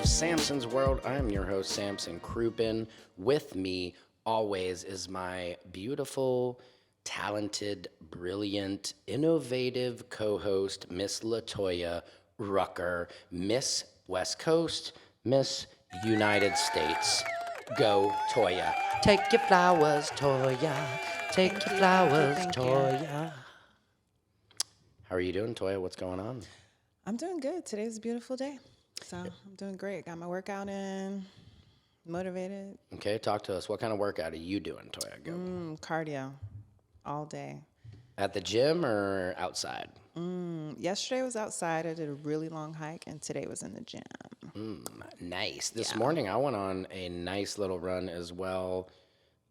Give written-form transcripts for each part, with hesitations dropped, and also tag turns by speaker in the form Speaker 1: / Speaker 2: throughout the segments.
Speaker 1: Samson's World. I am your host, Samson Krupin. With me always is my beautiful, talented, brilliant, innovative co-host, Miss LaToya Rucker, Miss West Coast, Miss United States. Go, Toya. Take your flowers, Toya. Take your flowers, Toya. How are you doing, Toya? What's going on?
Speaker 2: I'm doing good. Today's a beautiful day. So I'm doing great. Got my workout in, motivated.
Speaker 1: Okay, talk to us. What kind of workout are you doing, Toya? Go.
Speaker 2: Cardio all day.
Speaker 1: At the gym or outside?
Speaker 2: Yesterday was outside. I did a really long hike, and today was in the gym.
Speaker 1: Nice. This morning I went on a nice little run as well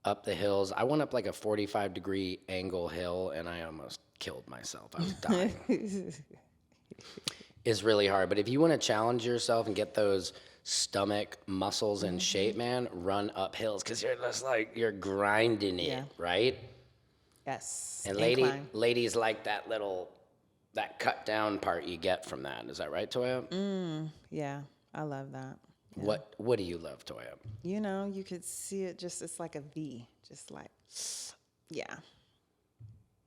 Speaker 1: up the hills. I went up like a 45-degree angle hill, and I almost killed myself. I was dying. It's really hard. But if you want to challenge yourself and get those stomach muscles in shape, man, run up hills because you're just like, you're grinding it, right?
Speaker 2: Yes.
Speaker 1: And
Speaker 2: Incline.
Speaker 1: ladies like that cut down part you get from that. Is that right, Toya?
Speaker 2: Yeah, I love that.
Speaker 1: What do you love, Toya?
Speaker 2: You know, you could see it it's like a V. Just like, yeah.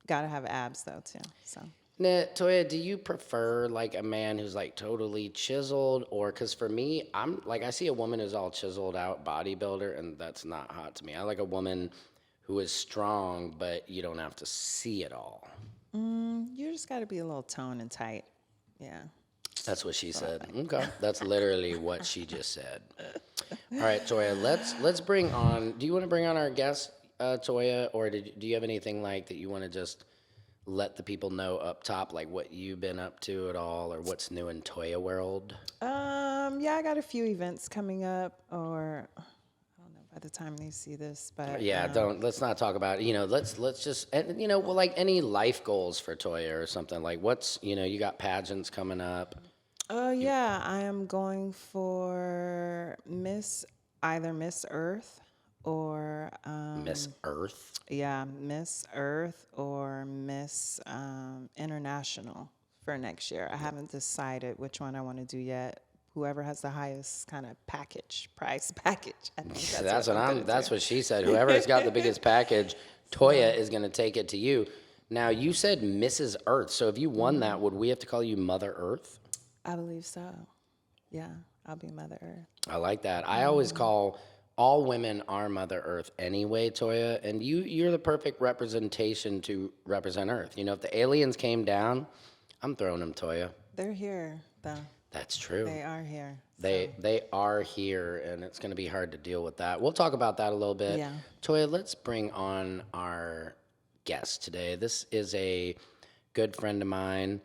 Speaker 2: Got to have abs, though, too, so.
Speaker 1: Now, Toya, do you prefer like a man who's like totally chiseled, or because for me, I'm like I see a woman who's all chiseled out bodybuilder, and that's not hot to me. I like a woman who is strong, but you don't have to see it all.
Speaker 2: You just got to be a little toned and tight. Yeah.
Speaker 1: That's what she said. Okay, that's literally what she just said. All right, Toya, let's bring on. Do you want to bring on our guest, Toya, or do you have anything like that you want to just let the people know up top, like what you've been up to at all, or what's new in Toya world?
Speaker 2: Yeah, I got a few events coming up, or I don't know by the time they see this, but
Speaker 1: Yeah, let's not talk about it. Let's just, and well, like any life goals for Toya or something, like what's, you got pageants coming up.
Speaker 2: Oh yeah, I am going for either Miss Earth or
Speaker 1: Miss Earth.
Speaker 2: Yeah, Miss Earth or Miss International for next year. I haven't decided which one I want to do yet. Whoever has the highest kind of price package. I think
Speaker 1: that's what she said. Whoever has got the biggest package, Toya is going to take it to you. Now, you said Mrs. Earth. So if you won that, would we have to call you Mother Earth?
Speaker 2: I believe so. Yeah, I'll be Mother Earth.
Speaker 1: I like that. I always call all women are Mother Earth anyway, Toya, and you're the perfect representation to represent Earth. If the aliens came down, I'm throwing them, Toya.
Speaker 2: They're here, though.
Speaker 1: That's true.
Speaker 2: They are here.
Speaker 1: They are here, and it's going to be hard to deal with that. We'll talk about that a little bit.
Speaker 2: Yeah.
Speaker 1: Toya, let's bring on our guest today. This is a good friend of mine.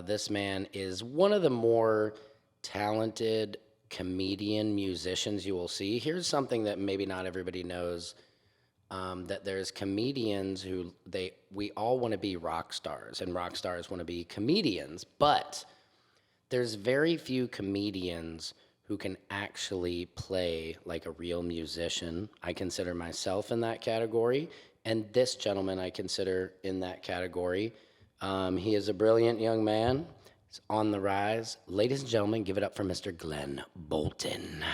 Speaker 1: This man is one of the more talented comedian musicians you will see. Here's something that maybe not everybody knows, that there's comedians who we all want to be rock stars, and rock stars want to be comedians, but there's very few comedians who can actually play like a real musician. I consider myself in that category, and this gentleman I consider in that category. He is a brilliant young man. He's on the rise. Ladies and gentlemen, give it up for Mr. Glenn Bolton.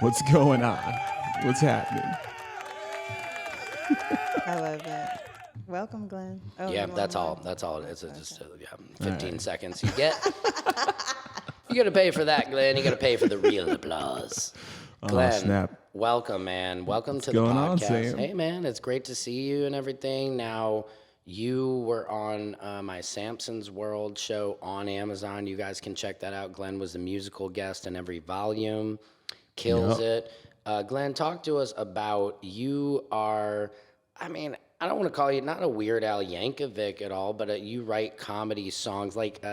Speaker 3: What's going on? What's happening?
Speaker 2: I love it. Welcome, Glenn. Oh,
Speaker 1: Yeah, that's all. That's all. It's just 15 seconds. You got to pay for that, Glenn. You got to pay for the real applause. Glenn,
Speaker 3: snap.
Speaker 1: Welcome, man. Welcome to the
Speaker 3: going
Speaker 1: podcast.
Speaker 3: on, Sam?
Speaker 1: Hey, man, it's great to see you and everything. Now, you were on my Samson's World show on Amazon. You guys can check that out. Glenn was the musical guest in every volume. Kills it. Glenn, talk to us about you are, I don't want to call you not a Weird Al Yankovic at all, but you write comedy songs like,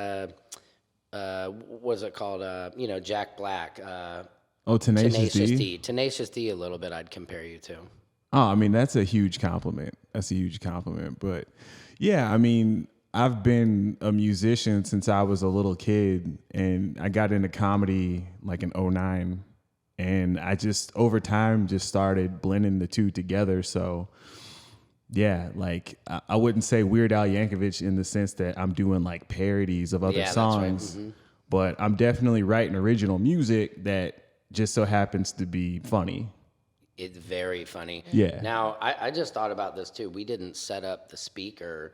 Speaker 1: what's it called? Jack Black.
Speaker 3: Tenacious D?
Speaker 1: Tenacious D a little bit I'd compare you to.
Speaker 3: Oh, that's a huge compliment. But yeah, I've been a musician since I was a little kid, and I got into comedy like in 2009, and I just over time just started blending the two together. So yeah, like I wouldn't say Weird Al Yankovic in the sense that I'm doing like parodies of other songs.
Speaker 1: That's right.
Speaker 3: but I'm definitely writing original music that just so happens to be funny.
Speaker 1: It's very funny.
Speaker 3: Yeah.
Speaker 1: Now, I just thought about this too. We didn't set up the speaker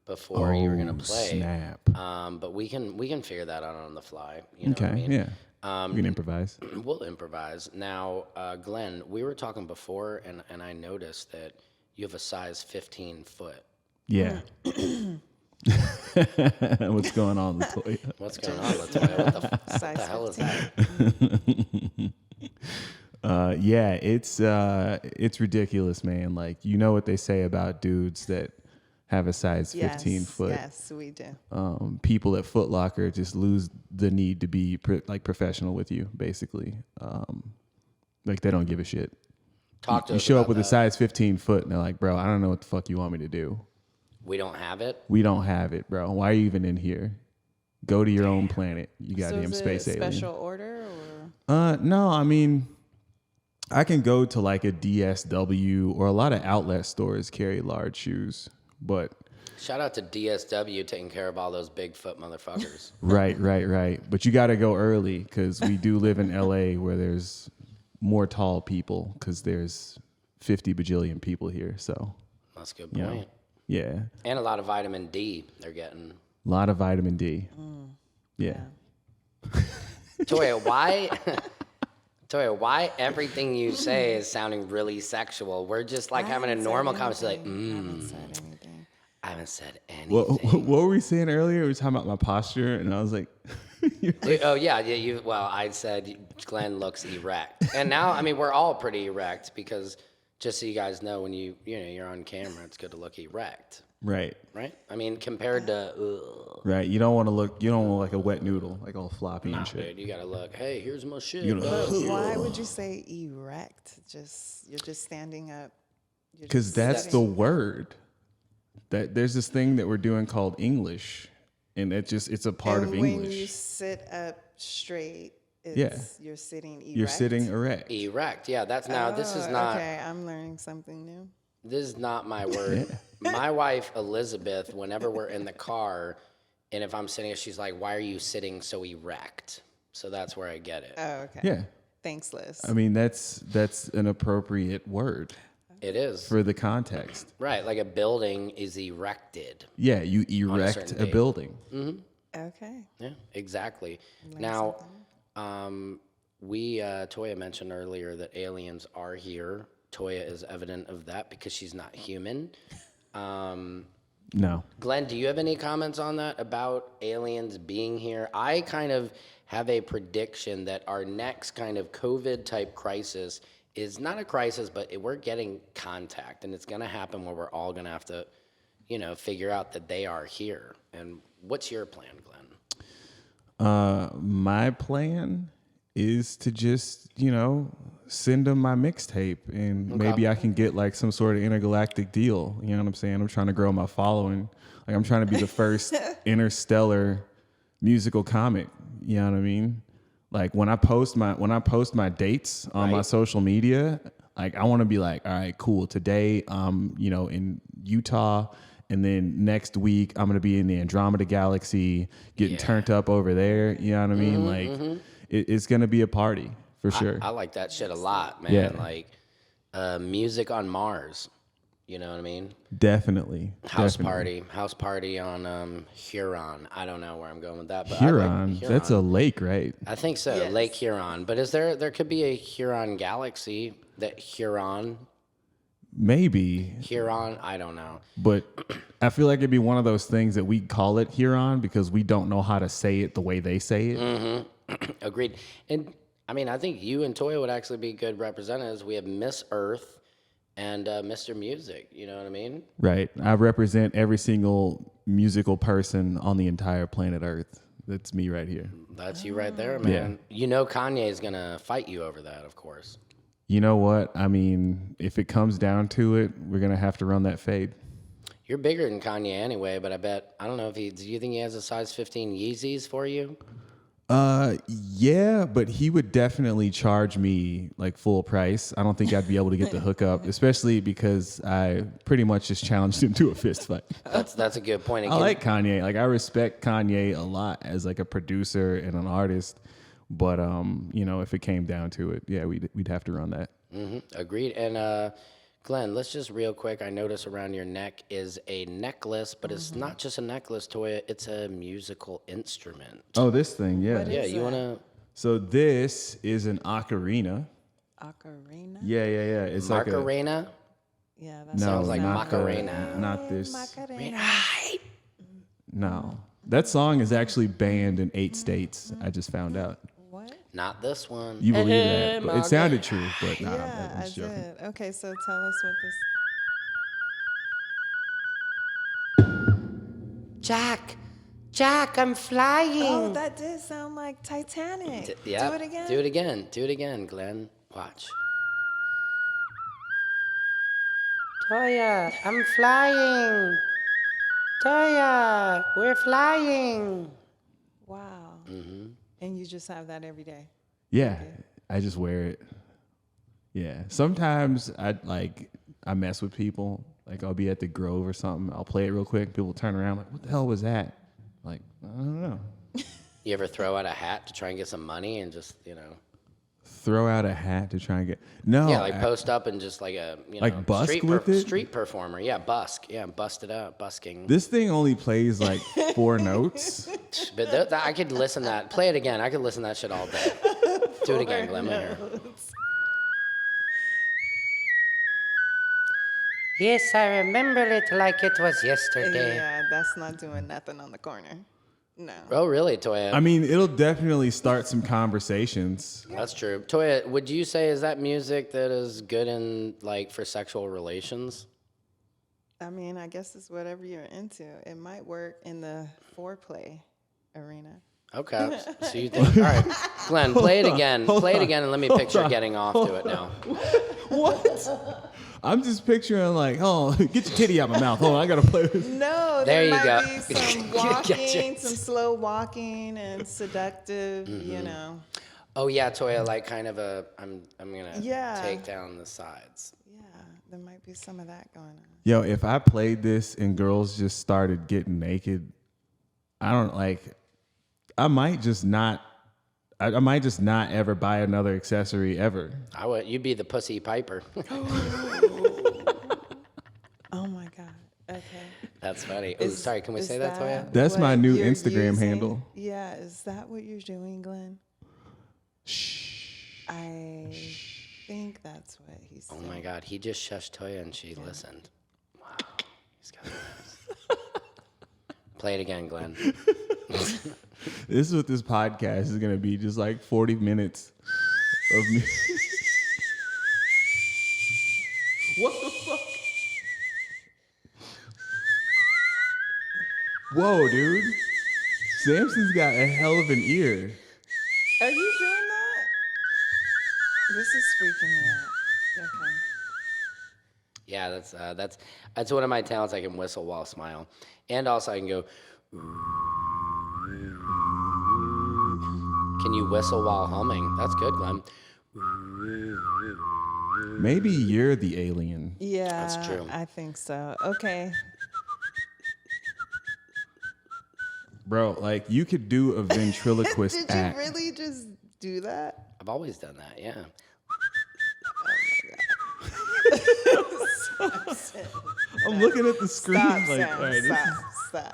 Speaker 1: before you were gonna play.
Speaker 3: Snap.
Speaker 1: But we can figure that out on the fly. You know
Speaker 3: Okay,
Speaker 1: what I mean?
Speaker 3: yeah. We can improvise.
Speaker 1: We'll improvise. Now, Glenn, we were talking before, and I noticed that you have a size 15 foot.
Speaker 3: Yeah. What's going on, Latoya?
Speaker 1: What's going on, Latoya? What the
Speaker 2: Size
Speaker 1: hell is
Speaker 2: 15.
Speaker 1: that?
Speaker 3: Yeah, it's ridiculous, man. Like, you know what they say about dudes that have a size 15 foot.
Speaker 2: Yes, we do.
Speaker 3: People at Foot Locker just lose the need to be professional with you, basically. Like, they don't give a shit.
Speaker 1: Talk to
Speaker 3: You
Speaker 1: us
Speaker 3: show up
Speaker 1: about
Speaker 3: with a
Speaker 1: that.
Speaker 3: size 15 foot, and they're like, bro, I don't know what the fuck you want me to do.
Speaker 1: We don't have it.
Speaker 3: We don't have it, bro. Why are you even in here? Go to your own planet, you
Speaker 2: So
Speaker 3: goddamn
Speaker 2: is
Speaker 3: space
Speaker 2: it a
Speaker 3: alien.
Speaker 2: special order or?
Speaker 3: No, I mean, I can go to like a DSW, or a lot of outlet stores carry large shoes, but
Speaker 1: Shout out to DSW taking care of all those Bigfoot motherfuckers.
Speaker 3: right. But you got to go early because we do live in LA where there's more tall people because there's 50 bajillion people here. So,
Speaker 1: That's a good
Speaker 3: you
Speaker 1: point.
Speaker 3: know, yeah,
Speaker 1: And a lot of vitamin D they're getting.
Speaker 3: a lot of vitamin D. Yeah.
Speaker 1: Toya, why? Toya, why everything you say is sounding really sexual? We're just like having a normal conversation. Like,
Speaker 2: I haven't said anything.
Speaker 1: I haven't said
Speaker 3: What
Speaker 1: anything.
Speaker 3: were we saying earlier? We were talking about my posture, and I was like,
Speaker 1: Oh yeah. Well, I said Glenn looks erect, and now I mean we're all pretty erect because just so you guys know, when you're on camera, it's good to look erect,
Speaker 3: right.
Speaker 1: I mean compared to,
Speaker 3: Right, you don't want to look like a wet noodle, like all floppy and shit.
Speaker 1: dude, you gotta look. Hey, here's my shit.
Speaker 3: You know,
Speaker 1: dog."
Speaker 2: Why would you say erect? You're just standing up. You're
Speaker 3: because
Speaker 2: just
Speaker 3: that's the
Speaker 2: sitting.
Speaker 3: word. That there's this thing that we're doing called English, and it's a part
Speaker 2: And
Speaker 3: of
Speaker 2: when
Speaker 3: English.
Speaker 2: you sit up straight,
Speaker 3: Yeah.
Speaker 2: you're sitting erect.
Speaker 3: You're sitting erect.
Speaker 1: Erect. Yeah, that's now. This is not.
Speaker 2: Okay, I'm learning something new.
Speaker 1: This is not my word. My wife Elizabeth, whenever we're in the car, and if I'm sitting, she's like, "Why are you sitting so erect?" So that's where I get it.
Speaker 2: Oh, okay.
Speaker 3: Yeah,
Speaker 2: Thanks, Liz.
Speaker 3: I mean that's an appropriate word
Speaker 1: It is
Speaker 3: for the context.
Speaker 1: right. Like a building is erected.
Speaker 3: Yeah, you erect
Speaker 1: certain
Speaker 3: a
Speaker 1: date.
Speaker 3: building.
Speaker 2: Okay.
Speaker 1: Yeah, exactly. Now, Toya mentioned earlier that aliens are here. Toya is evident of that because she's not human.
Speaker 3: No,
Speaker 1: Glenn, do you have any comments on that about aliens being here? I kind of have a prediction that our next kind of COVID type crisis is not a crisis, but we're getting contact, and it's going to happen where we're all going to have to, figure out that they are here. And what's your plan, Glenn?
Speaker 3: my plan is to just send them my mixtape, and maybe I can get like some sort of intergalactic deal. You know what I'm saying? I'm trying to grow my following. Like I'm trying to be the first interstellar musical comic. You know what I mean? Like when I post my dates on my
Speaker 1: Right.
Speaker 3: social media, like I want to be like, all right, cool. Today, in Utah, and then next week I'm gonna be in the Andromeda Galaxy, getting turned up over there. You know what I mean? Like it's gonna be a party for sure.
Speaker 1: I like that shit a lot, man.
Speaker 3: Yeah.
Speaker 1: Like music on Mars. You know what I mean?
Speaker 3: Definitely.
Speaker 1: House
Speaker 3: Definitely.
Speaker 1: party on Huron. I don't know where I'm going with that, but
Speaker 3: Huron,
Speaker 1: I like
Speaker 3: that's a lake, right?
Speaker 1: I think so,
Speaker 2: Yes.
Speaker 1: Lake Huron. But there could be a Huron galaxy that Huron,
Speaker 3: Maybe,
Speaker 1: I don't know.
Speaker 3: but I feel like it'd be one of those things that we call it Huron because we don't know how to say it the way they say it.
Speaker 1: Agreed. And I mean, I think you and Toya would actually be good representatives. We have Miss Earth and Mr. Music. You know what I mean?
Speaker 3: Right. I represent every single musical person on the entire planet Earth. That's me right here.
Speaker 1: That's you right there, man. You know Kanye is gonna fight you over that, of course.
Speaker 3: You know what? I mean, if it comes down to it, we're going to have to run that fade.
Speaker 1: You're bigger than Kanye anyway, but I don't know if do you think he has a size 15 Yeezys for you?
Speaker 3: Yeah, but he would definitely charge me like full price. I don't think I'd be able to get the hookup, especially because I pretty much just challenged him to a fist fight.
Speaker 1: That's a good point.
Speaker 3: I like Kanye. Like I respect Kanye a lot as like a producer and an artist. But if it came down to it, yeah, we'd have to run that.
Speaker 1: Agreed. And Glenn, let's just real quick. I notice around your neck is a necklace, but it's not just a necklace, Toya. It's a musical instrument.
Speaker 3: Oh, this thing, yeah.
Speaker 2: What
Speaker 1: Yeah,
Speaker 2: is
Speaker 1: you
Speaker 2: that?
Speaker 1: wanna
Speaker 3: So this is an ocarina.
Speaker 2: Ocarina?
Speaker 3: Yeah. It's like a
Speaker 1: Macarena?
Speaker 2: Yeah, that
Speaker 3: no,
Speaker 2: sounds
Speaker 1: like
Speaker 3: not
Speaker 1: Macarena.
Speaker 3: not this.
Speaker 2: Macarena.
Speaker 3: No, that song is actually banned in 8 states. I just found out.
Speaker 2: What?
Speaker 1: Not this one.
Speaker 3: You believe that? But it sounded true, but nah,
Speaker 2: Yeah,
Speaker 3: I'm
Speaker 2: I
Speaker 3: just joking.
Speaker 2: did. Okay, so tell us what this.
Speaker 1: Jack, I'm flying.
Speaker 2: Oh, that did sound like Titanic.
Speaker 1: Yeah.
Speaker 2: Do it again.
Speaker 1: Do it again. Do it again, Glenn. Watch. Toya, I'm flying. Toya, we're flying.
Speaker 2: Wow. And you just have that every day.
Speaker 3: Yeah, I just wear it. Yeah, sometimes I mess with people. Like I'll be at the Grove or something. I'll play it real quick. People turn around like, "What the hell was that?" Like I don't know.
Speaker 1: You ever throw out a hat to try and get some money and just,
Speaker 3: Throw out a hat to try and get no.
Speaker 1: yeah, like post up and just like a,
Speaker 3: Like busk with it?
Speaker 1: street performer. Yeah, busk. Yeah, bust it out, busking.
Speaker 3: This thing only plays like 4 notes.
Speaker 1: But I could listen to that. Play it again. I could listen to that shit all day. Do it again, Glenn. Let me hear. Yes, I remember it like it was yesterday.
Speaker 2: Yeah, that's not doing nothing on the corner. No.
Speaker 1: Oh, really, Toya?
Speaker 3: I mean, it'll definitely start some conversations.
Speaker 1: That's true. Toya, would you say is that music that is good in like for sexual relations?
Speaker 2: I mean, I guess it's whatever you're into. It might work in the foreplay arena.
Speaker 1: Okay. So you think? All right, Glenn, play it again. Play it again, and let me picture getting off to it now.
Speaker 3: What? I'm just picturing like, oh, get your titty out my mouth. Hold on, I gotta play this.
Speaker 2: No,
Speaker 1: There
Speaker 2: there
Speaker 1: you
Speaker 2: might
Speaker 1: go.
Speaker 2: be some
Speaker 1: Get
Speaker 2: walking,
Speaker 1: your-
Speaker 2: some slow walking and seductive, you know.
Speaker 1: Oh yeah, Toya, like kind of a. I'm gonna
Speaker 2: Yeah.
Speaker 1: take down the sides.
Speaker 2: Yeah, there might be some of that going on.
Speaker 3: Yo, if I played this and girls just started getting naked, I might just not ever buy another accessory ever.
Speaker 1: I would. You'd be the pussy piper.
Speaker 2: Oh my God. Okay.
Speaker 1: That's funny. Oh, sorry. Can we
Speaker 2: Is
Speaker 1: say that, Toya?
Speaker 3: That's my
Speaker 2: what
Speaker 3: new
Speaker 2: you're
Speaker 3: Instagram
Speaker 2: using?
Speaker 3: handle.
Speaker 2: Yeah, is that what you're doing, Glenn? I think that's what he's
Speaker 1: Oh
Speaker 2: saying.
Speaker 1: my God, he just shushed Toya and she listened. Wow. He's got Play it again, Glenn.
Speaker 3: This is what this podcast is gonna be, just like 40 minutes of me. What the fuck? Whoa, dude. Samson's got a hell of an ear.
Speaker 2: Are you doing that? This is freaking me out. Okay.
Speaker 1: Yeah, that's one of my talents. I can whistle while smile, and also I can go. Can you whistle while humming? That's good, Glenn.
Speaker 3: Maybe you're the alien.
Speaker 2: Yeah,
Speaker 1: That's true.
Speaker 2: I think so. Okay.
Speaker 3: Bro, like you could do a ventriloquist
Speaker 2: Did you
Speaker 3: act.
Speaker 2: really just do that?
Speaker 1: I've always done that. Yeah.
Speaker 3: I'm looking at the screen
Speaker 2: Stop,
Speaker 3: like,
Speaker 2: Sam.
Speaker 3: all right, this
Speaker 2: Stop.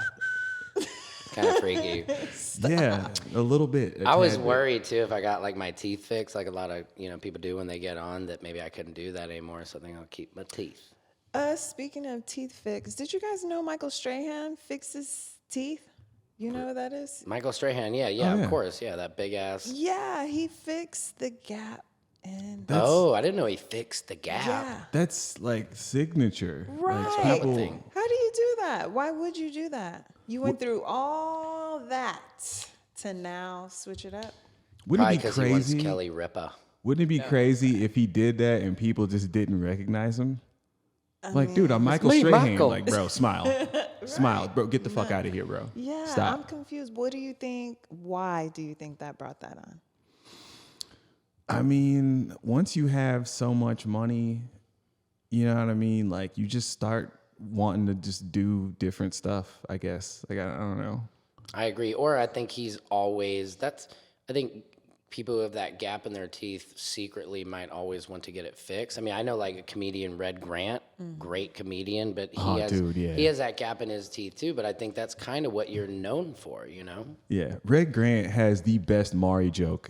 Speaker 1: Kind of freaky.
Speaker 3: is, yeah, a little bit.
Speaker 1: I was
Speaker 3: tad bit.
Speaker 1: worried too if I got like my teeth fixed, like a lot of people do when they get on, that maybe I couldn't do that anymore. So I think I'll keep my teeth.
Speaker 2: Speaking of teeth fix, did you guys know Michael Strahan fixes teeth? You know what that is?
Speaker 1: Michael Strahan, yeah,
Speaker 3: Oh, yeah.
Speaker 1: of course, yeah, that big ass.
Speaker 2: Yeah, he fixed the gap in.
Speaker 1: Oh, I didn't know he fixed the gap.
Speaker 2: Yeah.
Speaker 3: That's like signature.
Speaker 2: Right.
Speaker 3: Like people,
Speaker 1: thing.
Speaker 2: How do you do that? Why would you do that? You went through all that to now switch it up?
Speaker 3: wouldn't
Speaker 1: Probably
Speaker 3: it be
Speaker 1: because he wants
Speaker 3: crazy?
Speaker 1: Kelly Ripa.
Speaker 3: Wouldn't it be crazy if he did that and people just didn't recognize him? Like, dude, I'm Michael
Speaker 1: me,
Speaker 3: Strahan.
Speaker 1: Michael.
Speaker 3: Like, bro, smile. Smile, bro. Get the fuck out of here, bro.
Speaker 2: Yeah,
Speaker 3: Stop.
Speaker 2: I'm confused. What do you think? Why do you think that brought that on?
Speaker 3: I mean, once you have so much money, you know what I mean? Like, you just start wanting to just do different stuff, I guess. Like, I don't know.
Speaker 1: I agree. Or I think he's always, I think people who have that gap in their teeth secretly might always want to get it fixed. I mean, I know like a comedian, Red Grant, great comedian, but he has that gap in his teeth too. But I think that's kind of what you're known for, you know?
Speaker 3: Yeah. Red Grant has the best Maury joke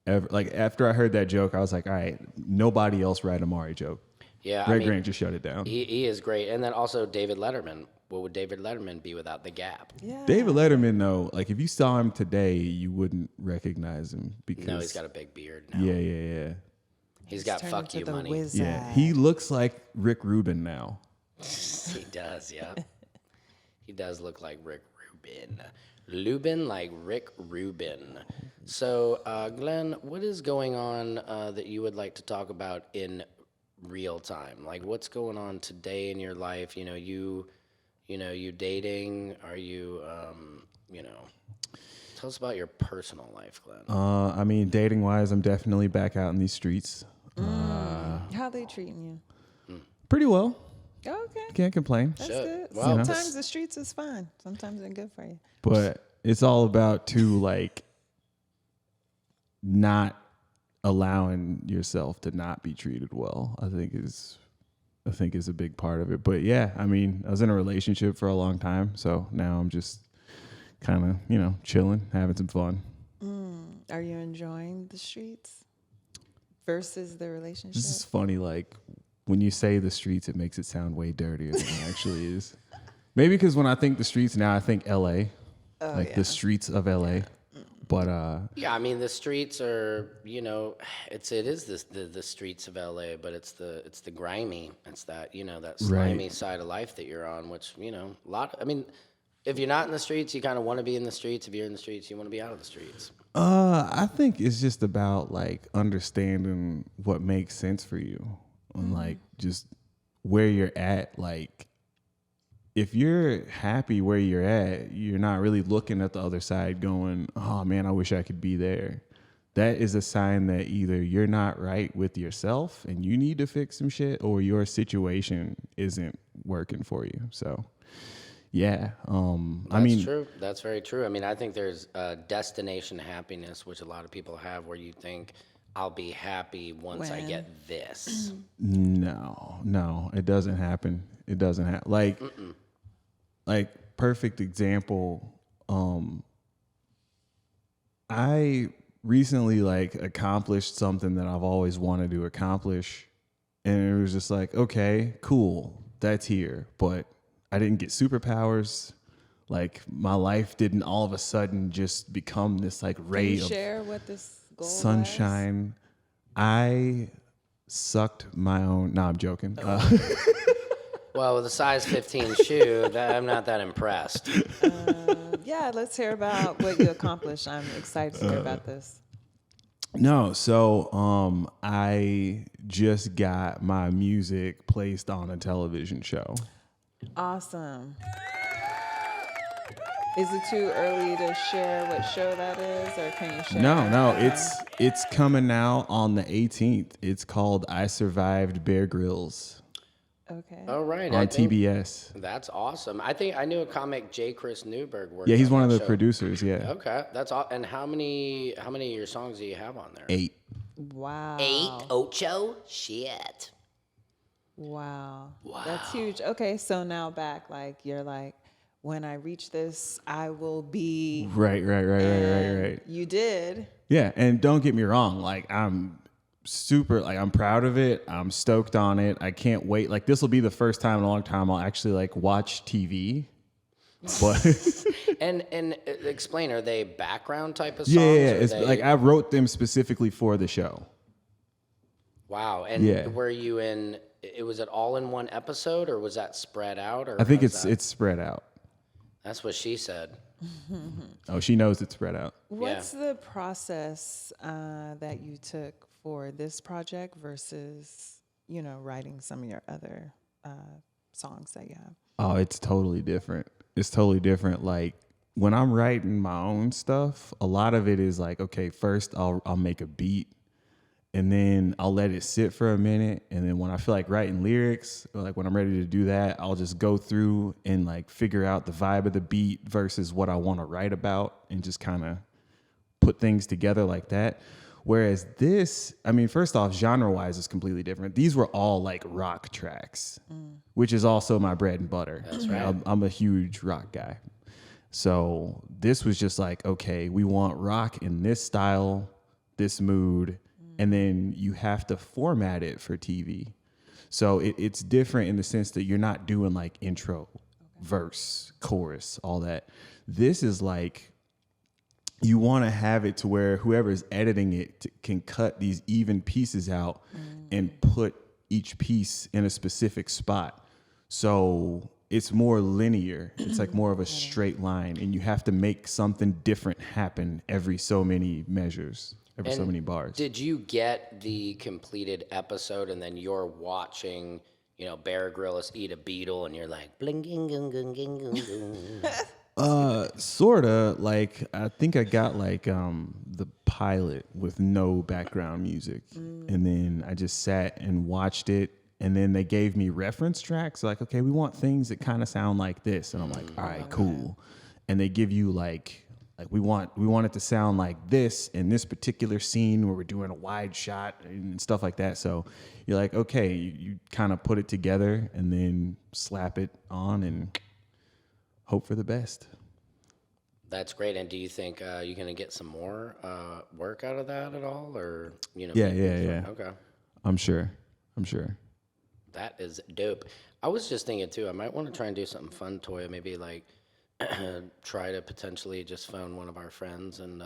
Speaker 3: ever. Like, after I heard that joke, I was like, all right, nobody else write a Maury joke.
Speaker 1: Yeah.
Speaker 3: Red Grant just shut it down.
Speaker 1: He is great. And then also David Letterman. What would David Letterman be without the gap?
Speaker 2: Yeah.
Speaker 3: David Letterman, though, like, if you saw him today, you wouldn't recognize him because
Speaker 1: No, he's got a big beard now.
Speaker 3: yeah.
Speaker 1: He's got
Speaker 2: turned
Speaker 1: fuck
Speaker 2: into
Speaker 1: you
Speaker 2: the
Speaker 1: money.
Speaker 2: wizard.
Speaker 3: Yeah, he looks like Rick Rubin now.
Speaker 1: He does, yeah. He does look like Rick Rubin. Lubin like Rick Rubin. So, Glenn, what is going on that you would like to talk about in real time? Like, what's going on today in your life? You dating? Are you, tell us about your personal life, Glenn.
Speaker 3: I mean, dating wise, I'm definitely back out in these streets.
Speaker 2: How they treating you?
Speaker 3: Pretty well.
Speaker 2: Okay.
Speaker 3: Can't complain.
Speaker 2: That's
Speaker 1: Shit.
Speaker 2: good.
Speaker 1: Well,
Speaker 2: Sometimes the streets is fine. Sometimes they're good for you.
Speaker 3: But it's all about like not allowing yourself to not be treated well. I think is a big part of it. But yeah, I mean, I was in a relationship for a long time, so now I'm just kind of, chilling, having some fun.
Speaker 2: Are you enjoying the streets versus the relationship?
Speaker 3: This is funny, like when you say the streets, it makes it sound way dirtier than it actually is. Maybe because when I think the streets now, I think LA. The streets of LA. But
Speaker 1: yeah, I mean the streets are, it is the streets of LA, but it's the grimy, it's that that slimy side of life that you're on, which if you're not in the streets, you kind of want to be in the streets. If you're in the streets, you want to be out of the streets.
Speaker 3: I think it's just about like understanding what makes sense for you and like just where you're at. Like, if you're happy where you're at, you're not really looking at the other side going, oh man, I wish I could be there. That is a sign that either you're not right with yourself and you need to fix some shit, or your situation isn't working for you. So, yeah.
Speaker 1: That's true. That's very true. I mean, I think there's destination happiness, which a lot of people have, where you think, I'll be happy once I get this.
Speaker 3: No, it doesn't happen. It doesn't happen. Like, perfect example. I recently accomplished something that I've always wanted to accomplish, and it was just like, okay, cool, that's here, but I didn't get superpowers. Like, my life didn't all of a sudden just become this ray
Speaker 2: Can you
Speaker 3: of
Speaker 2: share what this goal
Speaker 3: sunshine. I sucked my own. No, I'm joking.
Speaker 1: Well, with a size 15 shoe, I'm not that impressed.
Speaker 2: Yeah, let's hear about what you accomplished. I'm excited to hear about this.
Speaker 3: No, so I just got my music placed on a television show.
Speaker 2: Awesome. Is it too early to share what show that is, or can you share?
Speaker 3: No, it's coming out on the 18th. It's called I Survived Bear Grylls.
Speaker 2: Okay.
Speaker 1: All right.
Speaker 3: On TBS.
Speaker 1: That's awesome. I think I knew a comic, J. Chris Newberg, worked
Speaker 3: Yeah, he's
Speaker 1: on
Speaker 3: one of
Speaker 1: that
Speaker 3: the
Speaker 1: show.
Speaker 3: producers. Yeah.
Speaker 1: Okay, that's all. And how many of your songs do you have on there?
Speaker 3: 8.
Speaker 2: Wow.
Speaker 1: 8? Ocho? Shit.
Speaker 2: Wow. That's huge. Okay, so now back, you're like, when I reach this, I will be.
Speaker 3: Right.
Speaker 2: You did.
Speaker 3: Yeah, and don't get me wrong, I'm super, I'm proud of it. I'm stoked on it. I can't wait. This will be the first time in a long time I'll actually watch TV. But
Speaker 1: And explain, are they background type of songs?
Speaker 3: yeah,
Speaker 1: or
Speaker 3: it's
Speaker 1: they...
Speaker 3: I wrote them specifically for the show.
Speaker 1: Wow. And
Speaker 3: Yeah.
Speaker 1: were you in? Was it all in one episode, or was that spread out? Or
Speaker 3: I think
Speaker 1: how's that?
Speaker 3: it's spread out.
Speaker 1: That's what she said.
Speaker 3: Oh, she knows it's spread out.
Speaker 2: What's the process that you took for this project versus, writing some of your other songs that you have?
Speaker 3: Oh, it's totally different. It's totally different. Like when I'm writing my own stuff, a lot of it is like, okay, first I'll make a beat and then I'll let it sit for a minute. And then when I feel like writing lyrics, or like when I'm ready to do that, I'll just go through and like figure out the vibe of the beat versus what I want to write about and just kind of put things together like that. Whereas this, I mean, first off, genre-wise, is completely different. These were all like rock tracks, which is also my bread and butter.
Speaker 1: That's right.
Speaker 3: I'm a huge rock guy. So this was just like, okay, we want rock in this style, this mood, and then you have to format it for TV. So it's different in the sense that you're not doing like intro, verse, chorus, all that. This is like, you want to have it to where whoever's editing it can cut these even pieces out and put each piece in a specific spot. So it's more linear. It's like more of a straight line, and you have to make something different happen every so many measures, every so
Speaker 1: And
Speaker 3: many bars.
Speaker 1: Did you get the completed episode and then you're watching, Bear Grylls eat a beetle and you're like, bling, ging, ging, ging, ging, ging, ging.
Speaker 3: Sorta. Like I think I got like the pilot with no background music, and then I just sat and watched it. And then they gave me reference tracks, like, okay, we want things that kind of sound like this, and I'm like, all right, cool. And they give you like we want it to sound like this in this particular scene where we're doing a wide shot and stuff like that. So you're like, okay, you kind of put it together and then slap it on and hope for the best.
Speaker 1: That's great. And do you think you're going to get some more work out of that at all? Or,
Speaker 3: Yeah.
Speaker 1: Okay.
Speaker 3: I'm sure.
Speaker 1: That is dope. I was just thinking, too, I might want to try and do something fun, Toya. Maybe, like, try to potentially just phone one of our friends and,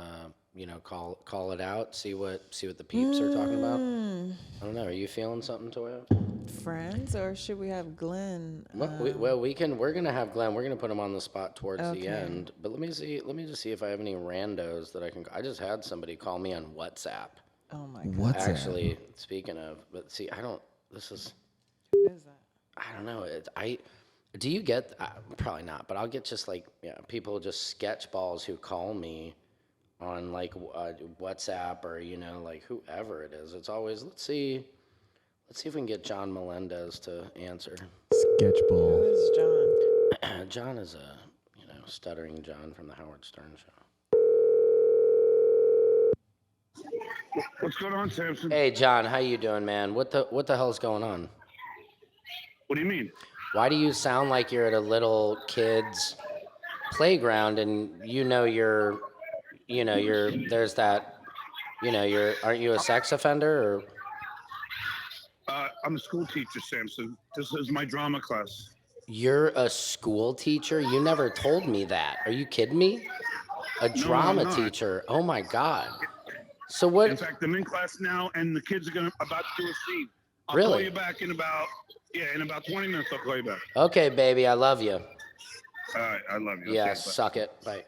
Speaker 1: call it out, see what the peeps are talking about. I don't know. Are you feeling something, Toya?
Speaker 2: Friends, or should we have Glenn?
Speaker 1: We're gonna have Glenn. We're gonna put him on the spot towards
Speaker 2: Okay.
Speaker 1: the end. But let me just see if I have any randos that I can. I just had somebody call me on WhatsApp.
Speaker 2: Oh my God.
Speaker 3: What's
Speaker 1: Actually, speaking of, but see, I don't. This is.
Speaker 2: Who is that?
Speaker 1: I don't know. Do you get? Probably not. But I'll get just like people just sketch balls who call me on like WhatsApp or like whoever it is. It's always let's see if we can get John Melendez to answer.
Speaker 3: Sketchball.
Speaker 2: Who is John?
Speaker 1: John is a stuttering John from the Howard Stern show.
Speaker 4: What's going on, Samson?
Speaker 1: Hey John, how you doing, man? What the hell's going on?
Speaker 4: What do you mean?
Speaker 1: Why do you sound like you're at a little kid's playground and you're there's that aren't you a sex offender or?
Speaker 4: I'm a school teacher, Samson. This is my drama class.
Speaker 1: You're a school teacher? You never told me that. Are you kidding me? A drama
Speaker 4: I'm not.
Speaker 1: teacher? Oh my God. So what?
Speaker 4: In fact, I'm in class now, and the kids are about to do a scene. I'll
Speaker 1: Really?
Speaker 4: call you back in about 20 minutes. I'll call you back.
Speaker 1: Okay, baby, I love you.
Speaker 4: All right, I love you.
Speaker 1: Yeah,
Speaker 4: Okay, bye.
Speaker 1: suck it. Bye.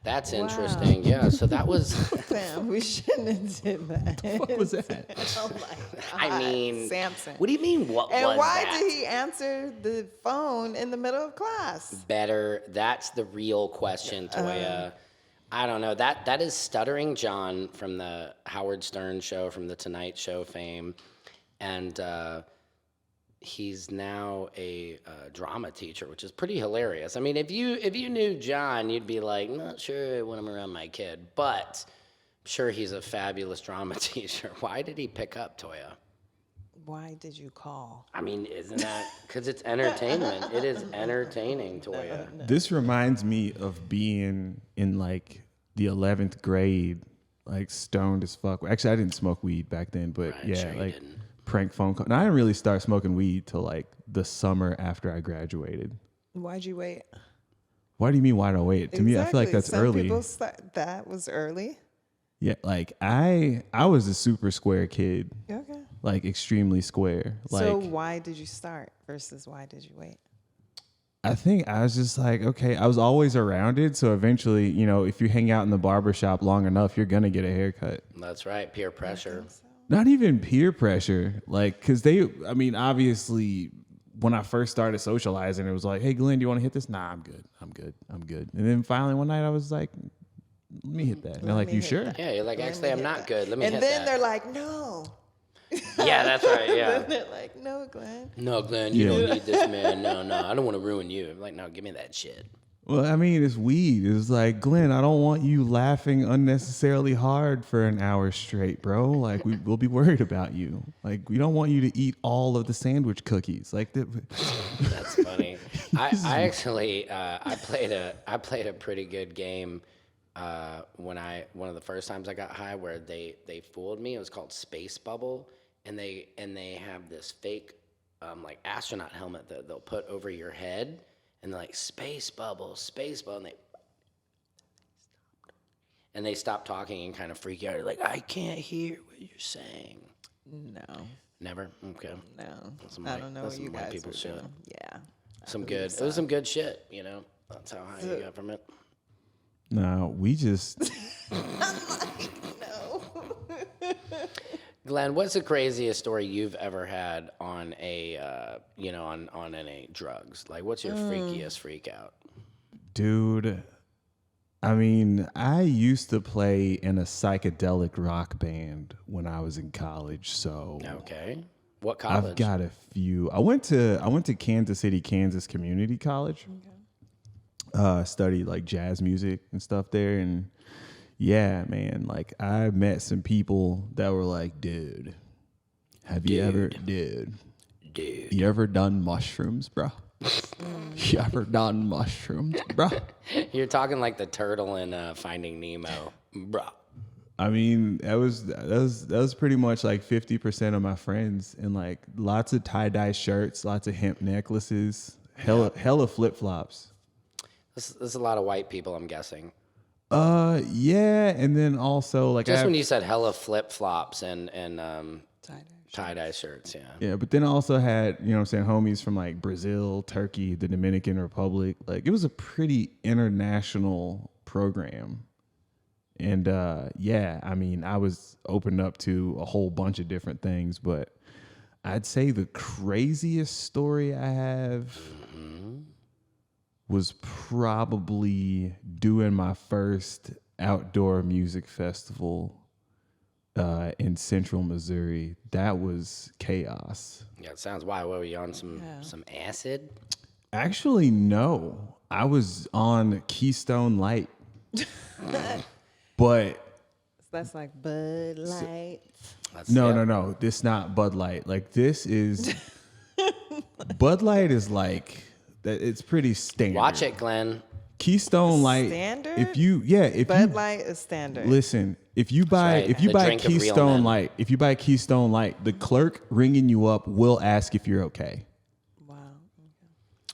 Speaker 1: That's
Speaker 2: Wow.
Speaker 1: interesting. Yeah, so that was.
Speaker 2: Sam, we shouldn't have did that.
Speaker 3: What was that?
Speaker 2: Oh my God.
Speaker 1: I mean,
Speaker 2: Samson.
Speaker 1: What do you mean? What
Speaker 2: And
Speaker 1: was
Speaker 2: why
Speaker 1: that?
Speaker 2: did he answer the phone in the middle of class?
Speaker 1: Better. That's the real question, Toya. I don't know. That is Stuttering John from the Howard Stern show, from the Tonight Show fame, and he's now a drama teacher, which is pretty hilarious. I mean, if you knew John, you'd be like, not sure when I'm around my kid, but I'm sure he's a fabulous drama teacher. Why did he pick up, Toya?
Speaker 2: Why did you call?
Speaker 1: I mean, isn't that because it's entertainment? It is entertaining, Toya.
Speaker 3: This reminds me of being in like the 11th grade, like stoned as fuck. Actually, I didn't smoke weed back then, but
Speaker 1: Right,
Speaker 3: yeah,
Speaker 1: sure you
Speaker 3: like
Speaker 1: didn't.
Speaker 3: prank phone call. And I didn't really start smoking weed till like the summer after I graduated.
Speaker 2: Why'd you wait?
Speaker 3: Why do you mean why don't wait? To me, I feel like
Speaker 2: Exactly.
Speaker 3: that's
Speaker 2: Some
Speaker 3: early.
Speaker 2: people that was early.
Speaker 3: Yeah, like I was a super square kid,
Speaker 2: Okay.
Speaker 3: like extremely square. Like
Speaker 2: So why did you start versus why did you wait?
Speaker 3: I think I was just like, okay, I was always around it. So eventually, if you hang out in the barber shop long enough, you're going to get a haircut.
Speaker 1: That's right. Peer pressure.
Speaker 3: Not even peer pressure. Like, cause obviously when I first started socializing, it was like, hey, Glenn, do you want to hit this? Nah, I'm good. And then finally one night I was like, let me hit that. And they're like, you sure?
Speaker 1: Yeah, you're like, actually, I'm not good. Let me
Speaker 2: And
Speaker 1: hit
Speaker 2: then
Speaker 1: that.
Speaker 2: they're like, no.
Speaker 1: Yeah, that's right. Yeah.
Speaker 2: Then they're like, no, Glenn.
Speaker 1: No, Glenn, you
Speaker 3: Yeah.
Speaker 1: don't need this, man. No, I don't want to ruin you. I'm like, no, give me that shit.
Speaker 3: Well, I mean, it's weed. It's like, Glenn, I don't want you laughing unnecessarily hard for an hour straight, bro. Like, we'll be worried about you. Like, we don't want you to eat all of the sandwich cookies. Like,
Speaker 1: That's funny. I actually I played a pretty good game one of the first times I got high where they fooled me. It was called Space Bubble, and they have this fake like astronaut helmet that they'll put over your head, and they're like Space Bubble, and they stop talking and kind of freak out. They're like, I can't hear what you're saying.
Speaker 2: No,
Speaker 1: Never. Okay.
Speaker 2: no.
Speaker 1: Some
Speaker 2: I
Speaker 1: white-
Speaker 2: don't know
Speaker 1: that's
Speaker 2: what you
Speaker 1: some white
Speaker 2: guys
Speaker 1: people
Speaker 2: were
Speaker 1: shit.
Speaker 2: doing. Yeah.
Speaker 1: Some good. It was some good shit. You know. That's how high you got from it.
Speaker 3: no, we just,
Speaker 2: No.
Speaker 1: Glenn, what's the craziest story you've ever had on a, on any drugs? Like, what's your freakiest freak out?
Speaker 3: dude. I mean, I used to play in a psychedelic rock band when I was in college, so
Speaker 1: Okay. What college?
Speaker 3: I've got a few. I went to Kansas City, Kansas Community College. Studied like jazz music and stuff there, and yeah, man, like I met some people that were like, dude, you ever done mushrooms, bro? You ever done mushrooms, bro?
Speaker 1: You're talking like the turtle in Finding Nemo, bruh.
Speaker 3: I mean, that was pretty much like 50% of my friends, and like lots of tie-dye shirts, lots of hemp necklaces, hella flip-flops.
Speaker 1: This is a lot of white people, I'm guessing.
Speaker 3: Yeah, and then also like
Speaker 1: Just when you said hella flip flops and
Speaker 2: Tie-dye.
Speaker 1: tie-dye shirts, yeah.
Speaker 3: yeah, but then I also had, you know what I'm saying, homies from like Brazil, Turkey, the Dominican Republic. Like it was a pretty international program. And yeah, I mean, I was opened up to a whole bunch of different things, but I'd say the craziest story I have was probably doing my first outdoor music festival in Central Missouri. That was chaos.
Speaker 1: Yeah, it sounds wild. What were you on, some acid?
Speaker 3: Actually, no. I was on Keystone Light. But
Speaker 2: That's like Bud Light.
Speaker 3: no. This not Bud Light. Like this is Bud Light is like that. It's pretty standard.
Speaker 1: Watch it, Glenn.
Speaker 3: Keystone Light.
Speaker 2: Standard?
Speaker 3: If you
Speaker 2: Bud Light is standard.
Speaker 3: listen, if you buy
Speaker 1: right.
Speaker 3: if you
Speaker 1: The
Speaker 3: buy
Speaker 1: drink of real
Speaker 3: Keystone
Speaker 1: men.
Speaker 3: Light, the clerk ringing you up will ask if you're okay.
Speaker 2: Wow.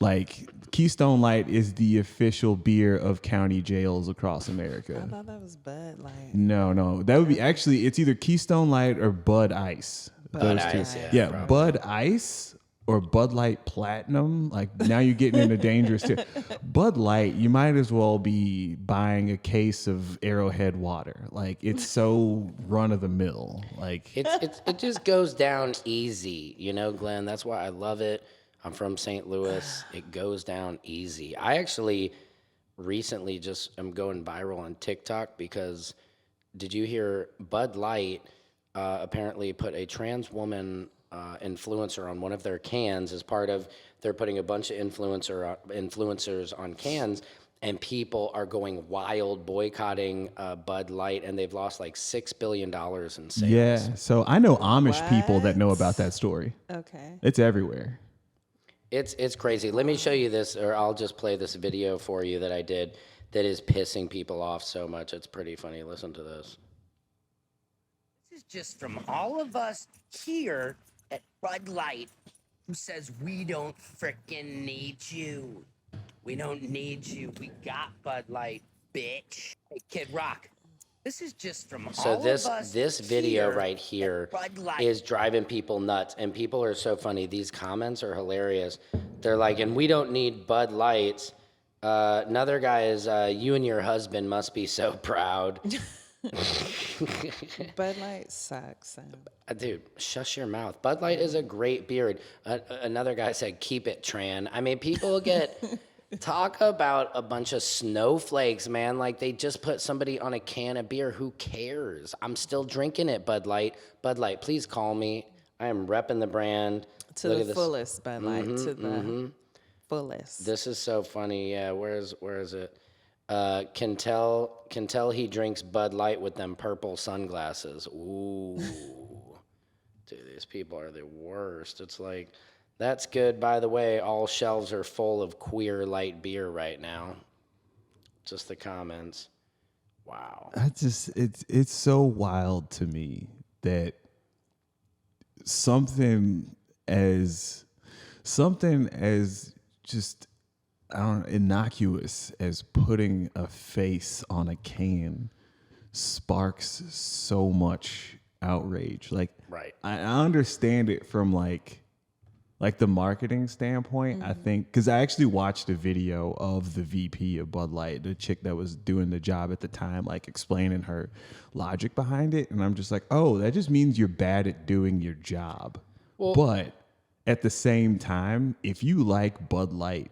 Speaker 3: Like Keystone Light is the official beer of county jails across
Speaker 2: I
Speaker 3: America.
Speaker 2: thought that was Bud Light.
Speaker 3: No, that would be actually it's either Keystone Light or Bud Ice.
Speaker 2: Bud
Speaker 3: Those two.
Speaker 2: Ice,
Speaker 1: yeah,
Speaker 3: Yeah, Bud Ice or Bud Light Platinum. Like now you're getting into dangerous too. Bud Light, you might as well be buying a case of Arrowhead water. Like it's so run of the mill. Like
Speaker 1: It just goes down easy, you know, Glenn. That's why I love it. I'm from St. Louis. It goes down easy. I actually recently I'm going viral on TikTok because did you hear Bud Light apparently put a trans woman influencer on one of their cans as part of they're putting a bunch of influencers on cans, and people are going wild boycotting Bud Light, and they've lost like $6 billion in sales.
Speaker 3: yeah. So I know Amish people that know about that story.
Speaker 2: Okay.
Speaker 3: It's everywhere.
Speaker 1: It's crazy. Let me show you this, or I'll just play this video for you that I did that is pissing people off so much. It's pretty funny. Listen to this.
Speaker 5: This is just from all of us here at Bud Light who says we don't frickin' need you. We don't need you. We got Bud Light, bitch. Hey, Kid Rock. This is just from
Speaker 1: So
Speaker 5: all
Speaker 1: this
Speaker 5: of us
Speaker 1: this video
Speaker 5: here
Speaker 1: right here
Speaker 5: at Bud Light.
Speaker 1: is driving people nuts, and people are so funny. These comments are hilarious. They're like, and we don't need Bud Lights. Another guy is, you and your husband must be so proud.
Speaker 2: Bud Light sucks.
Speaker 1: Dude, shush your mouth. Bud Light is a great beer. Another guy said, keep it, Tran. I mean, people get, talk about a bunch of snowflakes, man. Like they just put somebody on a can of beer. Who cares? I'm still drinking it, Bud Light. Bud Light, please call me. I am repping the brand.
Speaker 2: To
Speaker 1: Look
Speaker 2: the
Speaker 1: at this.
Speaker 2: fullest, Bud Light. To the fullest.
Speaker 1: This is so funny. Yeah, where is it? Can tell he drinks Bud Light with them purple sunglasses. Ooh. Dude, these people are the worst. It's like, that's good. By the way, all shelves are full of queer light beer right now. Just the comments. Wow.
Speaker 3: It's so wild to me that something as just, I don't know, innocuous as putting a face on a can sparks so much outrage. Like,
Speaker 1: Right.
Speaker 3: I understand it from like the marketing standpoint. I think because I actually watched a video of the VP of Bud Light, the chick that was doing the job at the time, like explaining her logic behind it, and I'm just like, oh, that just means you're bad at doing your job. But at the same time, if you like Bud Light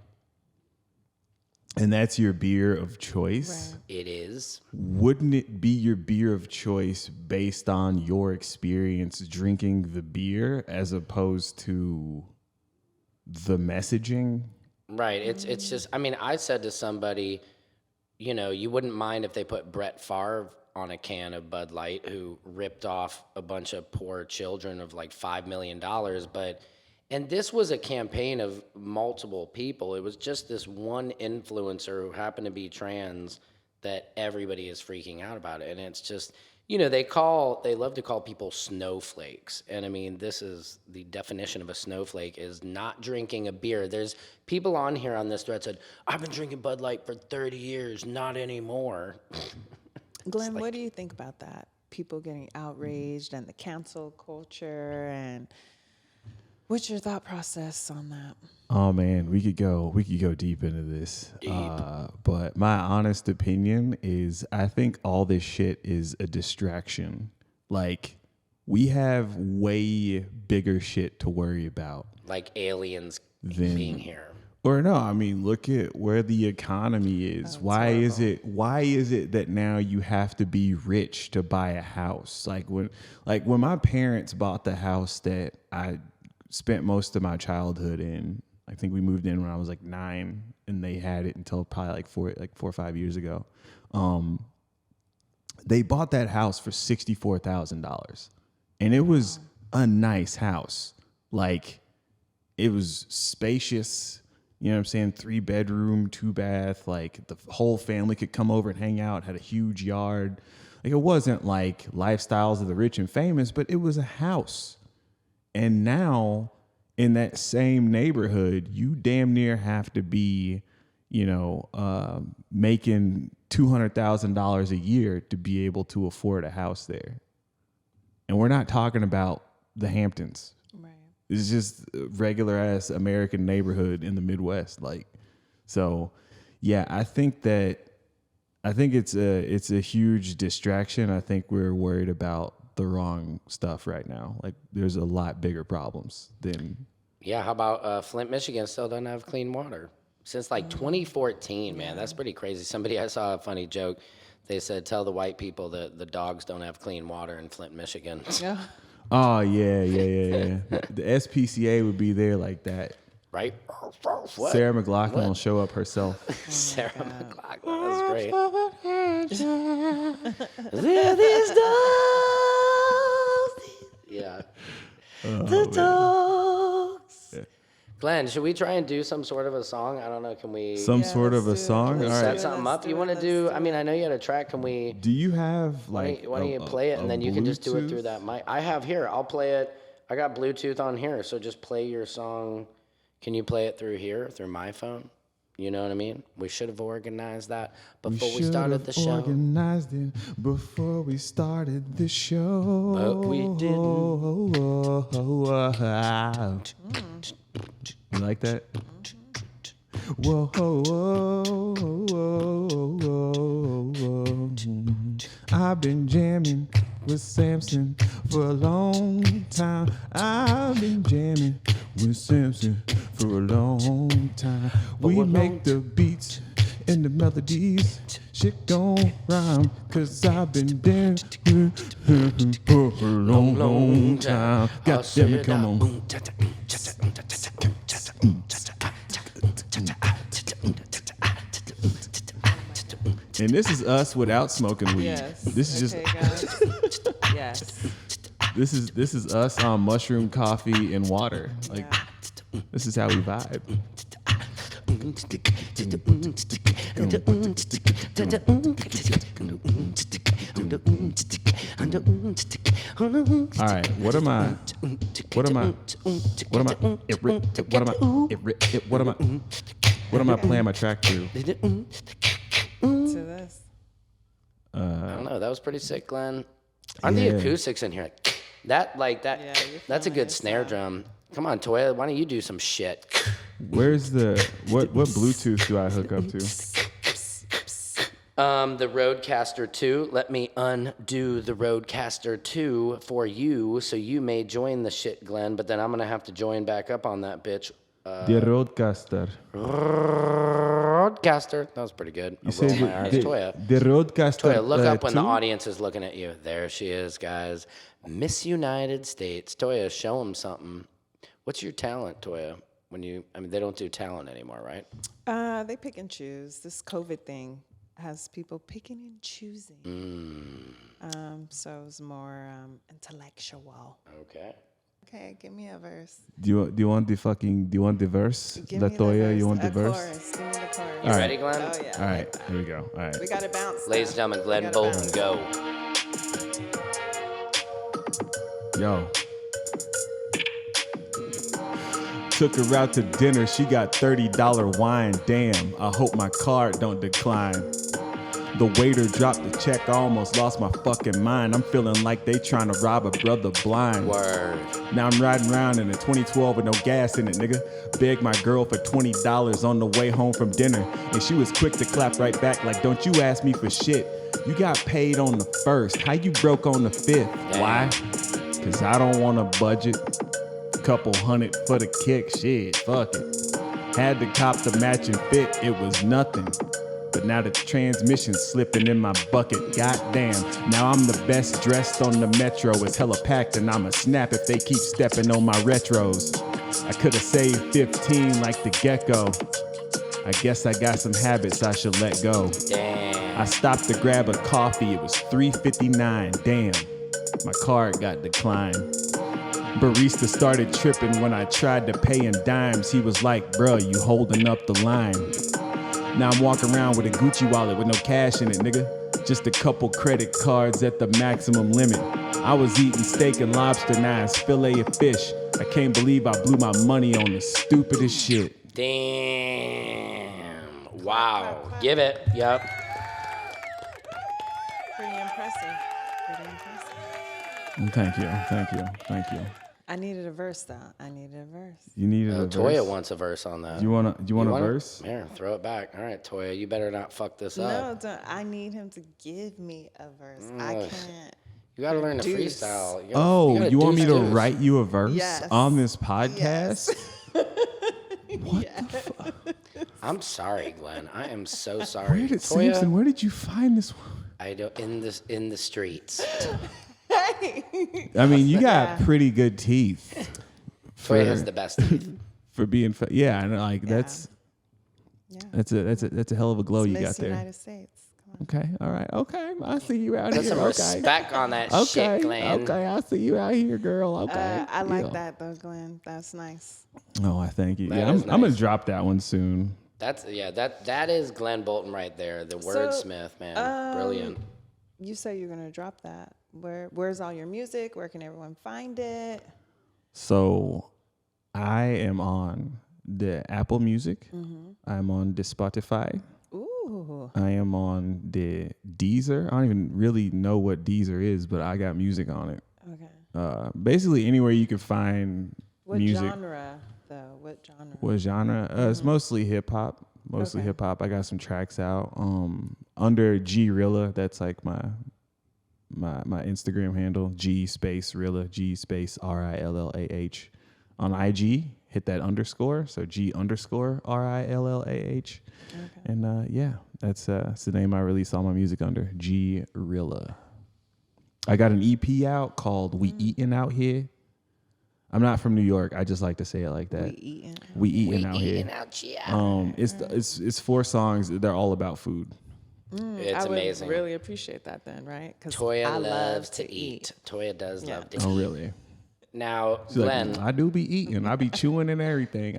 Speaker 3: and that's your beer of choice,
Speaker 2: Right.
Speaker 1: It is.
Speaker 3: wouldn't it be your beer of choice based on your experience drinking the beer as opposed to the messaging?
Speaker 1: Right. It's just, I mean, I said to somebody, you wouldn't mind if they put Brett Favre on a can of Bud Light, who ripped off a bunch of poor children of like $5 million. And this was a campaign of multiple people. It was just this one influencer who happened to be trans that everybody is freaking out about it. And it's just, they love to call people snowflakes. And I mean, this is the definition of a snowflake, is not drinking a beer. There's people on here on this thread said, I've been drinking Bud Light for 30 years, not anymore.
Speaker 2: Glenn, what do you think about that? People getting outraged and the cancel culture, and what's your thought process on that?
Speaker 3: Oh man, we could go deep into this. But my honest opinion is I think all this shit is a distraction. Like, we have way bigger shit to worry about.
Speaker 1: Like aliens
Speaker 3: Then-
Speaker 1: being here.
Speaker 3: Or no, I mean, look at where the economy is. Why is it that now you have to be rich to buy a house? Like when my parents bought the house that I spent most of my childhood in. I think we moved in when I was like 9, and they had it until probably like 4 or 5 years ago. They bought that house for $64,000, and it was a nice house. Like, it was spacious. You know what I'm saying? 3-bedroom, 2-bath. Like, the whole family could come over and hang out. Had a huge yard. Like, it wasn't like Lifestyles of the Rich and Famous, but it was a house. And now, in that same neighborhood, you damn near have to be, making $200,000 a year to be able to afford a house there. And we're not talking about the Hamptons.
Speaker 2: Right.
Speaker 3: It's just a regular ass American neighborhood in the Midwest. Like, so yeah, I think it's a huge distraction. I think we're worried about the wrong stuff right now. Like, there's a lot bigger problems than.
Speaker 1: Yeah, how about Flint, Michigan still doesn't have clean water? Since like 2014, man. That's pretty crazy. I saw a funny joke. They said, tell the white people that the dogs don't have clean water in Flint, Michigan.
Speaker 2: Yeah.
Speaker 3: Oh, yeah. The SPCA would be there like that.
Speaker 1: Right? What?
Speaker 3: Sarah McLachlan will show up herself.
Speaker 1: Sarah McLachlan. That's great. These dogs. Yeah. The dogs. Glenn, should we try and do some sort of a song? I don't know. Can we
Speaker 3: Sort of a
Speaker 2: let's do it.
Speaker 3: song?
Speaker 1: can we
Speaker 3: All
Speaker 1: set
Speaker 3: right.
Speaker 1: something
Speaker 2: Let's
Speaker 1: up?
Speaker 2: do
Speaker 1: You
Speaker 2: it,
Speaker 1: want to
Speaker 2: let's
Speaker 1: do?
Speaker 2: do
Speaker 1: I mean, I know you had a track. Can we?
Speaker 3: Do you have like
Speaker 1: Why don't you play it and then you can just do it through
Speaker 3: Bluetooth?
Speaker 1: that mic? I have here. I'll play it. I got Bluetooth on here, so just play your song. Can you play it through here, through my phone? You know what I mean? We should have organized that before we started the show.
Speaker 3: Organized it before we started the show.
Speaker 1: But we didn't.
Speaker 3: You like that? Whoa, whoa, whoa, whoa, whoa, whoa. I've been jamming with Samson for a long time. I've been jamming with Samson for a long time. We make the beats and the melodies. Shit gon' rhyme, cause I've been dancing with him for a long, long time. God damn it, come on. And this is us without smoking weed.
Speaker 2: Yes.
Speaker 3: This is
Speaker 2: okay,
Speaker 3: just
Speaker 2: guys. Yes.
Speaker 3: this is us on mushroom coffee and water. Like
Speaker 2: Yeah.
Speaker 3: this is how we vibe. All right, what am I playing my track to?
Speaker 2: To this.
Speaker 1: I don't know. That was pretty sick, Glenn. Aren't the
Speaker 3: Yeah.
Speaker 1: acoustics in here that?
Speaker 2: Yeah, you're
Speaker 1: That's a
Speaker 2: feeling
Speaker 1: good
Speaker 2: it,
Speaker 1: snare
Speaker 2: so.
Speaker 1: drum. Come on, Toya. Why don't you do some shit?
Speaker 3: Where's the what Bluetooth do I hook up to?
Speaker 1: The Rodecaster 2. Let me undo the Rodecaster 2 for you, so you may join the shit, Glenn. But then I'm gonna have to join back up on that bitch.
Speaker 3: The Rodecaster.
Speaker 1: Rodecaster. That was pretty good. I rolled my R's. Toya.
Speaker 3: The Rodecaster.
Speaker 1: Toya, look up when the
Speaker 3: 2?
Speaker 1: audience is looking at you. There she is, guys. Miss United States. Toya, show them something. What's your talent, Toya? They don't do talent anymore, right?
Speaker 2: They pick and choose. This COVID thing has people picking and choosing. So it's more intellectual.
Speaker 1: Okay.
Speaker 2: Okay, give me a verse.
Speaker 3: Do you want the verse?
Speaker 2: Give
Speaker 3: La
Speaker 2: me
Speaker 3: Toya,
Speaker 2: the
Speaker 3: you want the
Speaker 2: a
Speaker 3: verse?
Speaker 2: chorus. Give me the chorus.
Speaker 1: You ready, Glenn?
Speaker 2: Oh yeah.
Speaker 3: All right, here we go. All right.
Speaker 2: We gotta bounce.
Speaker 1: Ladies and gentlemen, Glenn
Speaker 2: gotta
Speaker 1: Bolton, go.
Speaker 3: Yo. Took her out to dinner, she got $30 wine. Damn, I hope my card don't decline. The waiter dropped the check, I almost lost my fucking mind. I'm feeling like they trying to rob a brother blind.
Speaker 1: Word.
Speaker 3: Now I'm riding around in a 2012 with no gas in it, nigga. Begged my girl for $20 on the way home from dinner. And she was quick to clap right back like, don't you ask me for shit. You got paid on the 1st, how you broke on the 5th? Why? Cause I don't want a budget. Couple $100 for the kick, shit, fuck it. Had to cop the matching fit, it was nothing. But now the transmission's slipping in my bucket, goddamn. Now I'm the best dressed on the metro. It's hella packed and I'ma snap if they keep stepping on my retros. I could've saved 15 like the gecko. I guess I got some habits I should let go.
Speaker 1: Damn.
Speaker 3: I stopped to grab a coffee, it was $3.59, damn. My card got declined. Barista started tripping when I tried to pay in dimes. He was like, bruh, you holding up the line. Now I'm walking around with a Gucci wallet with no cash in it, nigga. Just a couple credit cards at the maximum limit. I was eating steak and lobster, now it's fillet of fish. I can't believe I blew my money on the stupidest shit.
Speaker 1: Damn. Wow. Give it. Yep.
Speaker 2: Pretty impressive. Pretty impressive.
Speaker 3: Thank you.
Speaker 2: I needed a verse though. I needed a verse.
Speaker 3: You needed a
Speaker 1: Toya
Speaker 3: verse?
Speaker 1: wants a verse on that.
Speaker 3: Do you want a
Speaker 1: want it?
Speaker 3: verse?
Speaker 1: Here, throw it back. All right, Toya, you better not fuck this up.
Speaker 2: No, don't. I need him to give me a verse. I
Speaker 1: Ugh.
Speaker 2: can't.
Speaker 1: You gotta learn to
Speaker 2: Deuce.
Speaker 1: freestyle.
Speaker 3: Oh,
Speaker 1: gotta
Speaker 3: you want me to
Speaker 1: deuce.
Speaker 3: write you a verse
Speaker 2: Yes.
Speaker 3: on this podcast?
Speaker 1: I'm sorry, Glenn. I am so sorry.
Speaker 3: Where did
Speaker 1: Toya,
Speaker 3: Samson? Where did you find this one?
Speaker 1: I don't in the streets.
Speaker 3: I mean, you got pretty good teeth
Speaker 1: Toya has the best teeth.
Speaker 3: for being. Yeah, and like that's
Speaker 2: Yeah.
Speaker 3: that's a hell of a glow you got
Speaker 2: Miss
Speaker 3: there.
Speaker 2: United States. Come on.
Speaker 3: Okay, all right, okay. I see you out
Speaker 1: Put
Speaker 3: here.
Speaker 1: some
Speaker 3: Okay,
Speaker 1: respect on that
Speaker 3: okay,
Speaker 1: shit, Glenn.
Speaker 3: okay. I see you out here, girl. Okay,
Speaker 2: I like
Speaker 3: yeah.
Speaker 2: that though, Glenn. That's nice.
Speaker 3: Oh, I thank you.
Speaker 1: That
Speaker 3: Yeah,
Speaker 1: is
Speaker 3: I'm gonna
Speaker 1: nice.
Speaker 3: drop that one soon.
Speaker 1: That is Glenn Bolton right there, the wordsmith, man. Brilliant.
Speaker 2: You say you're gonna drop that. Where's all your music? Where can everyone find it?
Speaker 3: So, I am on the Apple Music. I'm on the Spotify.
Speaker 2: Ooh.
Speaker 3: I am on the Deezer. I don't even really know what Deezer is, but I got music on it.
Speaker 2: Okay.
Speaker 3: Basically, anywhere you can find
Speaker 2: What
Speaker 3: music.
Speaker 2: genre though? What genre?
Speaker 3: What genre? It's mostly hip hop. Mostly
Speaker 2: Okay.
Speaker 3: hip hop. I got some tracks out. Under G Rilla, that's like my my Instagram handle, G space Rilla, G space RILLAH. On IG, hit that underscore, so G underscore RILLAH.
Speaker 2: Okay.
Speaker 3: And yeah, that's the name I release all my music under, G Rilla. I got an EP out called We Eatin' Out Here. I'm not from New York. I just like to say it like that. We eatin' out here. It's 4 songs. They're all about food.
Speaker 1: It's
Speaker 2: I would
Speaker 1: amazing.
Speaker 2: really appreciate that then, right? Because
Speaker 1: Toya
Speaker 2: I
Speaker 1: loves to eat. Toya does love to eat.
Speaker 3: Oh, really?
Speaker 1: Now,
Speaker 3: She's like,
Speaker 1: Glenn.
Speaker 3: I do be eating. I be chewing and everything.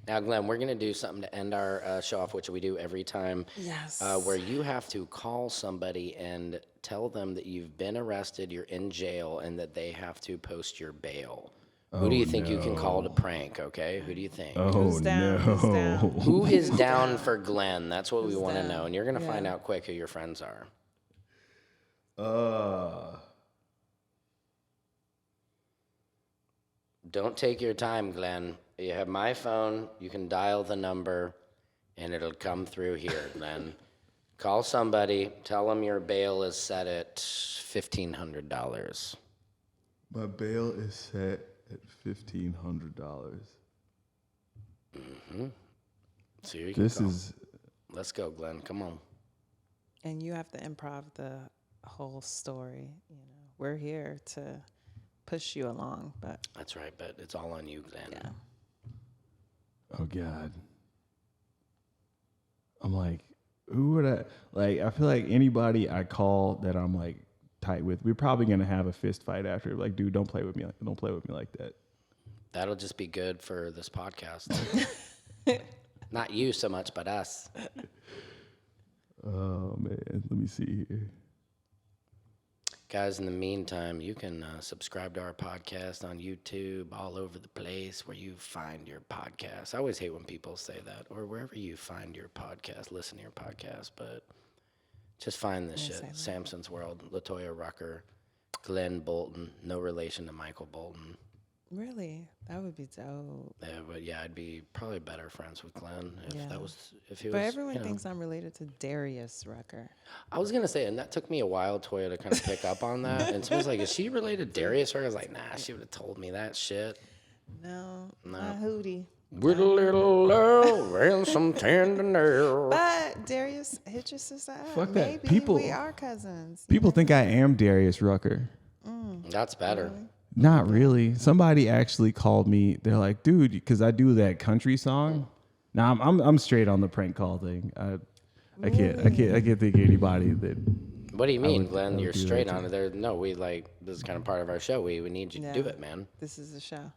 Speaker 1: Now, Glenn, we're gonna do something to end our show off, which we do every time.
Speaker 2: Yes.
Speaker 1: Where you have to call somebody and tell them that you've been arrested, you're in jail, and that they have to post your bail. Who do you think you can call to prank? Okay, who do you think?
Speaker 3: Oh,
Speaker 2: Who's down?
Speaker 3: no.
Speaker 2: Who's down?
Speaker 1: Who is down for Glenn? That's what we want to
Speaker 2: down?
Speaker 1: know, and you're gonna
Speaker 2: Yeah.
Speaker 1: find out quick who your friends are. Don't take your time, Glenn. You have my phone. You can dial the number, and it'll come through here, Glenn. Call somebody. Tell them your bail is set at $1,500.
Speaker 3: My bail is set at $1,500.
Speaker 1: So you can
Speaker 3: This
Speaker 1: call.
Speaker 3: is
Speaker 1: Let's go, Glenn. Come on.
Speaker 2: And you have to improv the whole story. You know, we're here to push you along, but
Speaker 1: That's right, but it's all on you, Glenn.
Speaker 2: yeah.
Speaker 3: oh God. I'm like, who would I like? I feel like anybody I call that I'm like tight with, we're probably gonna have a fist fight after. Like, dude, don't play with me. Don't play with me like that.
Speaker 1: That'll just be good for this podcast. Not you so much, but us.
Speaker 3: Oh man, let me see here.
Speaker 1: Guys, in the meantime, you can subscribe to our podcast on YouTube, all over the place where you find your podcast. I always hate when people say that, or wherever you find your podcast, listen to your podcast, but just find this shit. Samson's World, LaToya Rucker, Glenn Bolton, no relation to Michael Bolton.
Speaker 2: Really, that would be dope.
Speaker 1: Yeah, but yeah, I'd be probably better friends with Glenn if
Speaker 2: Yeah.
Speaker 1: if he was.
Speaker 2: But everyone
Speaker 1: you know.
Speaker 2: thinks I'm related to Darius Rucker.
Speaker 1: I was gonna say, and that took me a while, Toya, to kind of pick up on that. And someone's like, "Is she related to Darius?" Rucker? I was like, "Nah, she would have told me that shit."
Speaker 2: No, not Hootie.
Speaker 1: With a little love and some tenderness.
Speaker 2: But Darius hit your sister up.
Speaker 3: Fuck that.
Speaker 2: Maybe
Speaker 3: People-
Speaker 2: we are cousins.
Speaker 3: People think I am Darius Rucker.
Speaker 1: That's better.
Speaker 3: Not really. Somebody actually called me. They're like, dude, because I do that country song. Now I'm straight on the prank call thing. I can't think of anybody that.
Speaker 1: What do you mean,
Speaker 3: would- I
Speaker 1: Glenn?
Speaker 3: would
Speaker 1: You're
Speaker 3: do
Speaker 1: straight
Speaker 3: that
Speaker 1: on it. There, no, we like this is kind of part of our show. We need you to do
Speaker 2: Yeah.
Speaker 1: it, man.
Speaker 2: This is the show.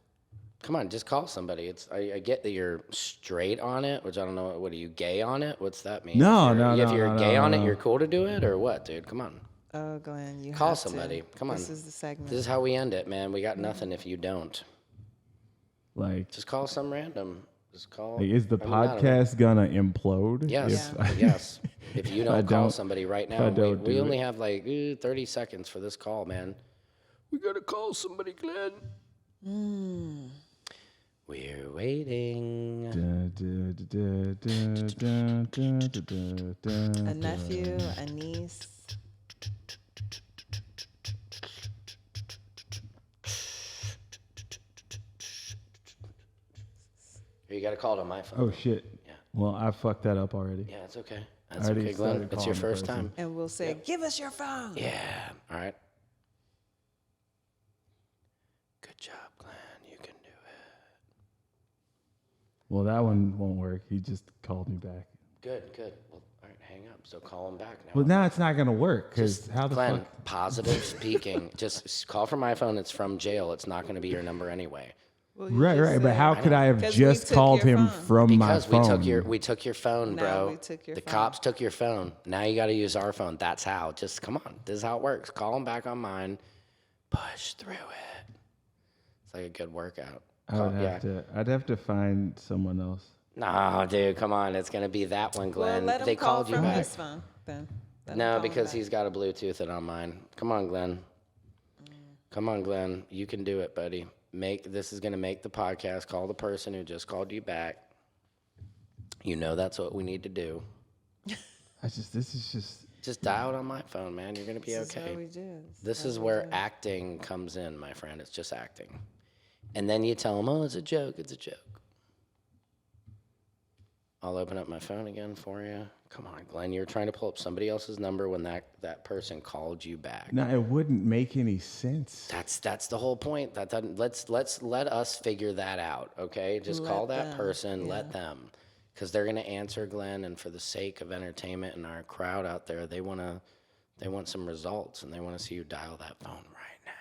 Speaker 1: Come on, just call somebody. I get that you're straight on it, which I don't know. What are you gay on it? What's that mean?
Speaker 3: No,
Speaker 1: If you're-
Speaker 3: no,
Speaker 1: If
Speaker 3: no,
Speaker 1: you're
Speaker 3: no,
Speaker 1: gay
Speaker 3: no,
Speaker 1: on it,
Speaker 3: no.
Speaker 1: you're cool to do it, or what, dude? Come on.
Speaker 2: Oh, Glenn, you
Speaker 1: Call
Speaker 2: have
Speaker 1: somebody.
Speaker 2: To.
Speaker 1: Come on.
Speaker 2: This is the segment.
Speaker 1: This is how we end it, man. We got nothing if you don't.
Speaker 3: Like,
Speaker 1: Just call some random. Just call.
Speaker 3: is the
Speaker 1: I mean, I don't know.
Speaker 3: podcast gonna implode?
Speaker 1: Yes,
Speaker 3: If
Speaker 1: yes. If you don't call
Speaker 3: don't-
Speaker 1: somebody right
Speaker 3: I
Speaker 1: now,
Speaker 3: don't
Speaker 1: we
Speaker 3: do
Speaker 1: only
Speaker 3: it.
Speaker 1: have like 30 seconds for this call, man. We gotta call somebody, Glenn. We're waiting.
Speaker 2: A nephew, a niece.
Speaker 1: You gotta call it on my phone.
Speaker 3: Oh shit.
Speaker 1: Yeah.
Speaker 3: Well, I fucked that up already.
Speaker 1: Yeah, it's okay. That's
Speaker 3: already
Speaker 1: okay, Glenn.
Speaker 3: started
Speaker 1: It's your
Speaker 3: calling the
Speaker 1: first
Speaker 3: person.
Speaker 1: time.
Speaker 2: And we'll say, give us your phone.
Speaker 1: Yeah. All right. Good job, Glenn. You can do it.
Speaker 3: Well, that one won't work. He just called me back.
Speaker 1: Good, good. Well, all right, hang up. So call him back now.
Speaker 3: Well, now it's not gonna work because
Speaker 1: Just,
Speaker 3: how the
Speaker 1: Glenn,
Speaker 3: fuck?
Speaker 1: positive speaking. Just call from my phone. It's from jail. It's not going to be your number anyway.
Speaker 2: Well, you
Speaker 3: Right,
Speaker 2: just
Speaker 3: right. But
Speaker 2: said-
Speaker 3: how could I have
Speaker 2: 'Cause we
Speaker 3: just
Speaker 2: took
Speaker 3: called
Speaker 2: your
Speaker 3: him
Speaker 2: phone.
Speaker 3: from my
Speaker 1: Because
Speaker 3: phone?
Speaker 1: we took your phone,
Speaker 2: No,
Speaker 1: bro.
Speaker 2: we took your
Speaker 1: the
Speaker 2: phone.
Speaker 1: cops took your phone. Now you got to use our phone. That's how. Just come on. This is how it works. Call him back on mine. Push through it. It's like a good workout.
Speaker 3: I'd have to find someone else.
Speaker 1: No, dude, come on. It's gonna be that one,
Speaker 2: Well,
Speaker 1: Glenn.
Speaker 2: let him
Speaker 1: They
Speaker 2: call
Speaker 1: called you
Speaker 2: from
Speaker 1: back.
Speaker 2: his phone then. Let him
Speaker 1: No,
Speaker 2: call him
Speaker 1: because
Speaker 2: back.
Speaker 1: he's got to Bluetooth it on mine. Come on, Glenn. Come on, Glenn. You can do it, buddy. This is gonna make the podcast. Call the person who just called you back. You know that's what we need to do.
Speaker 3: This is just
Speaker 1: Just dial it on my phone, man. You're gonna be
Speaker 2: This is
Speaker 1: okay.
Speaker 2: what we do.
Speaker 1: This
Speaker 2: what
Speaker 1: is
Speaker 2: we
Speaker 1: where
Speaker 2: do.
Speaker 1: acting comes in, my friend. It's just acting. And then you tell them, oh, it's a joke. It's a joke. I'll open up my phone again for you. Come on, Glenn. You're trying to pull up somebody else's number when that person called you back.
Speaker 3: No, it wouldn't make any sense.
Speaker 1: That's the whole point. Let us figure that out, okay? Just call
Speaker 2: Let
Speaker 1: that
Speaker 2: them,
Speaker 1: person,
Speaker 2: yeah.
Speaker 1: let them, because they're gonna answer, Glenn. And for the sake of entertainment and our crowd out there, they want some results, and they want to see you dial that phone right now.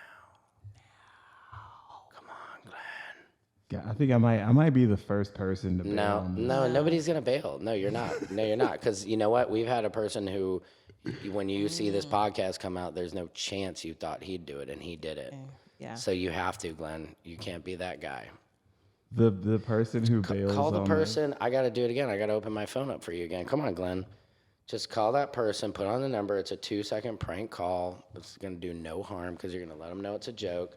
Speaker 1: Come on, Glenn.
Speaker 3: Yeah, I think I might be the first person to bail on this.
Speaker 1: No, nobody's gonna bail. No, you're not. No, you're not. Because you know what? We've had a person who, when you see this podcast come out, there's no chance you thought he'd do it, and he did it.
Speaker 2: Yeah.
Speaker 1: So you have to, Glenn. You can't be that guy.
Speaker 3: The person who bails
Speaker 1: Call the
Speaker 3: on
Speaker 1: person. I got to do it again. I got to open my phone up for you again. Come on, Glenn. Just call that person. Put on the number. It's a 2-second prank call. It's gonna do no harm because you're gonna let them know it's a joke.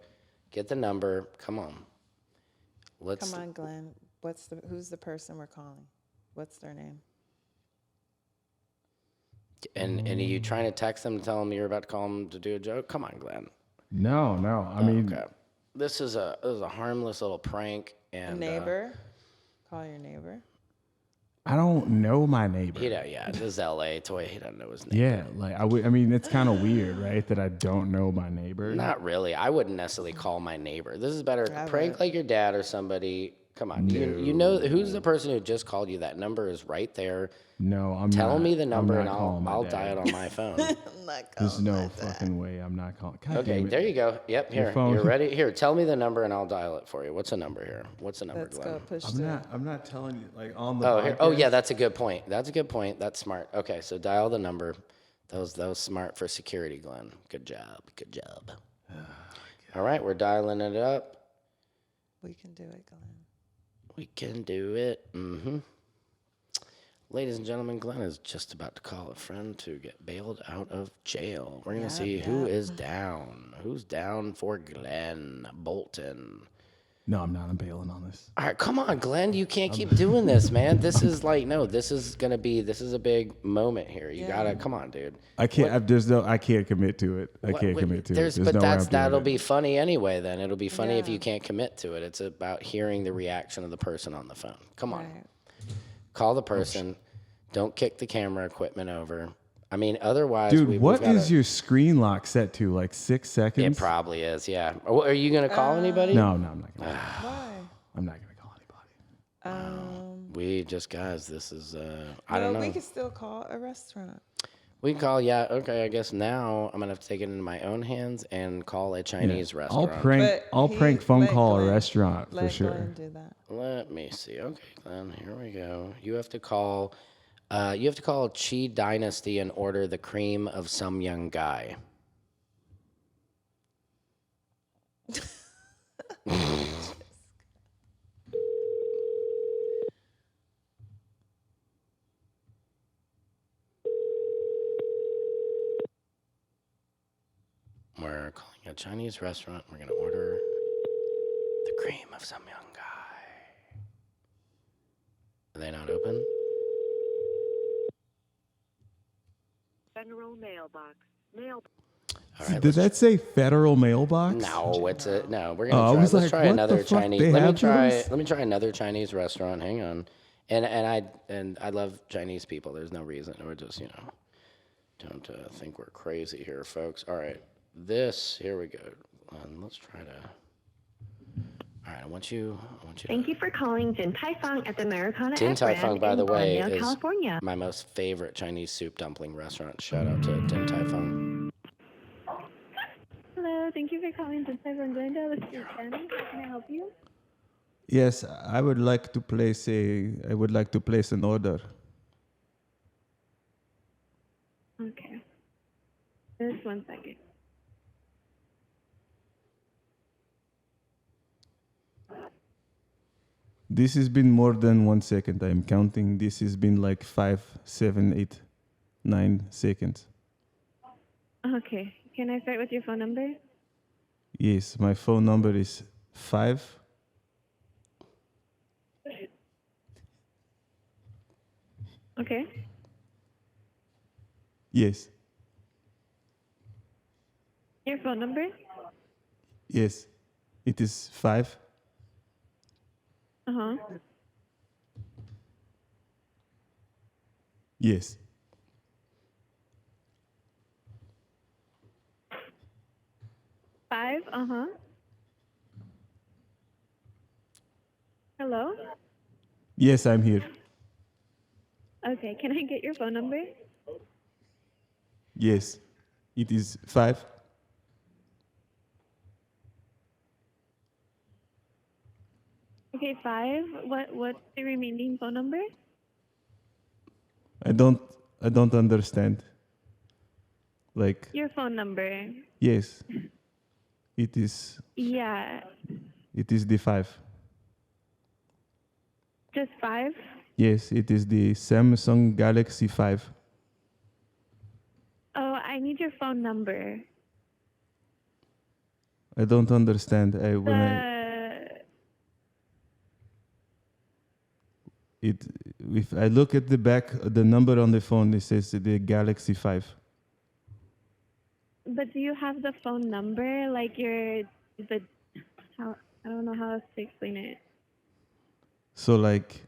Speaker 1: Get the number. Come on.
Speaker 2: Come on, Glenn. Who's the person we're calling? What's their name?
Speaker 1: And are you trying to text them to tell them you're about to call them to do a joke? Come on, Glenn.
Speaker 3: No. I mean,
Speaker 1: Okay. This is a harmless little prank. And
Speaker 2: A neighbor. Call your neighbor.
Speaker 3: I don't know my neighbor.
Speaker 1: This is L.A. toy. He doesn't know his name.
Speaker 3: Yeah, like I mean, it's kind of weird, right? That I don't know my neighbor.
Speaker 1: Not really. I wouldn't necessarily call my neighbor. This is better. Prank like your dad or somebody. Come on. You know who's the person who just called you? That number is right there.
Speaker 3: No, I'm
Speaker 1: Tell
Speaker 3: not.
Speaker 1: me the
Speaker 3: I'm
Speaker 1: number
Speaker 3: not
Speaker 1: and
Speaker 3: calling my
Speaker 1: I'll
Speaker 3: dad.
Speaker 1: dial it on my phone.
Speaker 3: There's no fucking way I'm not calling. God
Speaker 1: Okay,
Speaker 3: damn it.
Speaker 1: there you go. Yep, here.
Speaker 3: phone.
Speaker 1: You're ready? Here, tell me the number and I'll dial it for you. What's the number here? What's the number,
Speaker 2: Let's
Speaker 1: Glenn?
Speaker 2: go push
Speaker 3: I'm not telling you like on the.
Speaker 1: Oh, here. Oh,
Speaker 3: podcast.
Speaker 1: yeah, that's a good point. That's a good point. That's smart. Okay, so dial the number. That was smart for security, Glenn. Good job. Good job. All right, we're dialing it up.
Speaker 2: We can do it, Glenn.
Speaker 1: We can do it. Mm-hmm. Ladies and gentlemen, Glenn is just about to call a friend to get bailed out of jail. We're going to see who is down. Who's down for Glenn Bolton?
Speaker 3: No, I'm not. I'm bailing on this.
Speaker 1: All right, come on, Glenn. You can't keep doing this, man. This is this is a big moment here. You gotta, come on, dude.
Speaker 3: I can't. I can't commit to it. I can't commit to it. There's
Speaker 1: But
Speaker 3: no way I'm doing
Speaker 1: that'll
Speaker 3: it.
Speaker 1: be funny anyway. Then it'll be funny if
Speaker 2: Yeah.
Speaker 1: you can't commit to it. It's about hearing the reaction of the person on the phone. Come on,
Speaker 2: Right.
Speaker 1: call the person. Don't kick the camera equipment over. I mean, otherwise,
Speaker 3: Dude, what is your screen lock set to? Like 6 seconds?
Speaker 1: It probably is. Yeah. Are you gonna call anybody?
Speaker 3: No, I'm not gonna.
Speaker 2: Why?
Speaker 3: I'm not gonna call anybody.
Speaker 1: We just guys. This is. I don't know.
Speaker 2: We can still call a restaurant.
Speaker 1: We can call. Yeah. Okay. I guess now I'm gonna have to take it into my own hands and call a Chinese restaurant.
Speaker 3: I'll prank phone
Speaker 2: let
Speaker 3: call a
Speaker 2: Glenn-
Speaker 3: restaurant for
Speaker 2: Let
Speaker 3: sure.
Speaker 2: Glenn do that.
Speaker 1: Let me see. Okay, Glenn. Here we go. You have to call. You have to call Qi Dynasty and order the cream of some young guy. We're calling a Chinese restaurant. We're going to order the cream of some young guy. Are they not open?
Speaker 6: Federal mailbox.
Speaker 1: All right,
Speaker 3: Did that say federal mailbox?
Speaker 1: No, it's a no. We're
Speaker 3: Oh,
Speaker 1: gonna
Speaker 3: I
Speaker 1: try.
Speaker 3: was
Speaker 1: Let's
Speaker 3: like,
Speaker 1: try
Speaker 3: what
Speaker 1: another
Speaker 3: the fuck?
Speaker 1: Chinese.
Speaker 3: They
Speaker 1: Let me
Speaker 3: have
Speaker 1: try.
Speaker 3: those?
Speaker 1: Let me try another Chinese restaurant. Hang on. And I love Chinese people. There's no reason. We're just don't think we're crazy here, folks. All right, here we go. Let's try to. All right, I want you.
Speaker 6: Thank you for calling Din Tai Fung at the Americana
Speaker 1: Din Tai
Speaker 6: Brand
Speaker 1: Fung, by
Speaker 6: in
Speaker 1: the way,
Speaker 6: Glendale,
Speaker 1: is
Speaker 6: California.
Speaker 1: my most favorite Chinese soup dumpling restaurant. Shout out to Din Tai Fung.
Speaker 6: Hello, thank you for calling Din Tai Fung Glendale. This is Jenny. How can I help you?
Speaker 3: Yes, I would like to place an order.
Speaker 6: Okay. Just 1 second.
Speaker 3: This has been more than 1 second. I'm counting. This has been like 5, 7, 8, 9 seconds.
Speaker 6: Okay. Can I start with your phone number?
Speaker 3: Yes, my phone number is 5.
Speaker 6: Okay.
Speaker 3: Yes,
Speaker 6: Your phone number?
Speaker 3: Yes, it is 5.
Speaker 6: Uh-huh.
Speaker 3: Yes.
Speaker 6: Five? Uh-huh. Hello?
Speaker 3: Yes, I'm here.
Speaker 6: Okay, can I get your phone number?
Speaker 3: Yes, it is 5.
Speaker 6: Okay, five. What's the remaining phone number?
Speaker 3: I don't understand. Like,
Speaker 6: Your phone number.
Speaker 3: yes, it is
Speaker 6: Yeah.
Speaker 3: the 5.
Speaker 6: Just five?
Speaker 3: Yes, it is the Samsung Galaxy 5.
Speaker 6: Oh, I need your phone number.
Speaker 3: I don't understand. If I look at the back, the number on the phone, it says the Galaxy 5.
Speaker 6: But do you have the phone number? Like how, I don't know how else to explain it.
Speaker 3: So like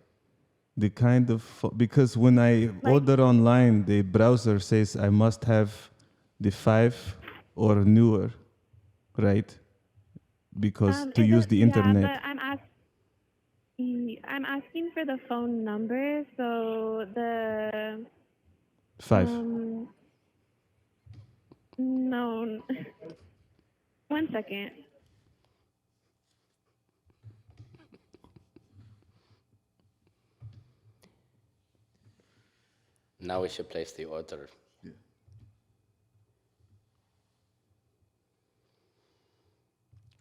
Speaker 3: the kind of because when I order online, the browser says I must have the 5 or newer, right? Because to use the
Speaker 6: Yeah,
Speaker 3: internet.
Speaker 6: but I'm asking for the phone number. So the
Speaker 3: 5.
Speaker 6: no. One second.
Speaker 1: Now we should place the order.
Speaker 3: Yeah.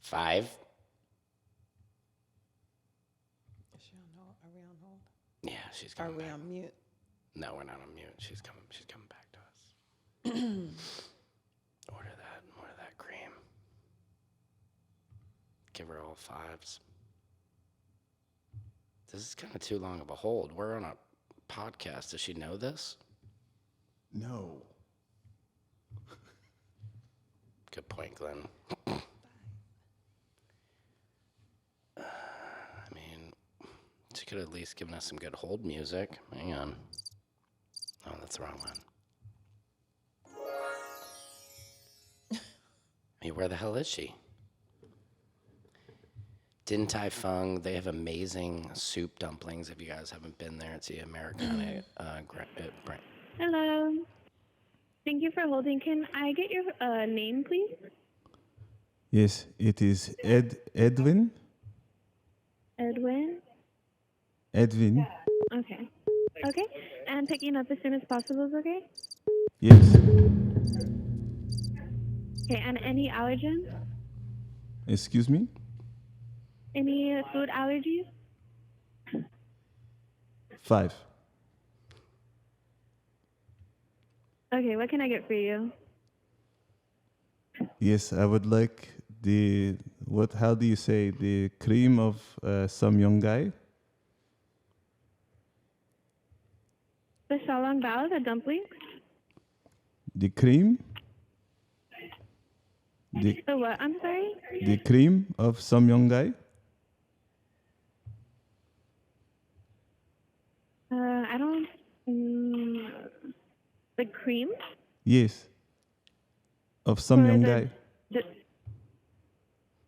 Speaker 1: Five.
Speaker 2: Is she on hold? Are we on hold?
Speaker 1: Yeah, she's
Speaker 2: Are
Speaker 1: coming
Speaker 2: we
Speaker 1: back.
Speaker 2: on mute?
Speaker 1: No, we're not on mute. She's coming back to us. Order that cream. Give her all 5s. This is kind of too long of a hold. We're on a podcast. Does she know this?
Speaker 3: No.
Speaker 1: Good point, Glenn. I mean, she could have at least given us some good hold music. Hang on. Oh, that's the wrong one. Hey, where the hell is she? Din Tai Fung, they have amazing soup dumplings. If you guys haven't been there, it's the Americana brand.
Speaker 6: Hello. Thank you for holding. Can I get your name, please?
Speaker 3: Yes, it is Edwin.
Speaker 6: Edwin.
Speaker 3: Edwin.
Speaker 6: Okay. Okay. And picking up as soon as possible is okay?
Speaker 3: Yes.
Speaker 6: Okay. And any allergens?
Speaker 3: Excuse me?
Speaker 6: Any food allergies?
Speaker 3: 5.
Speaker 6: Okay. What can I get for you?
Speaker 3: Yes, I would like how do you say, the cream of some young guy?
Speaker 6: The xiaolong bao, the dumplings?
Speaker 3: The cream? The
Speaker 6: what? I'm sorry?
Speaker 3: the cream of some young guy?
Speaker 6: I don't. The cream?
Speaker 3: Yes. Of some
Speaker 6: For
Speaker 3: young
Speaker 6: the-
Speaker 3: guy.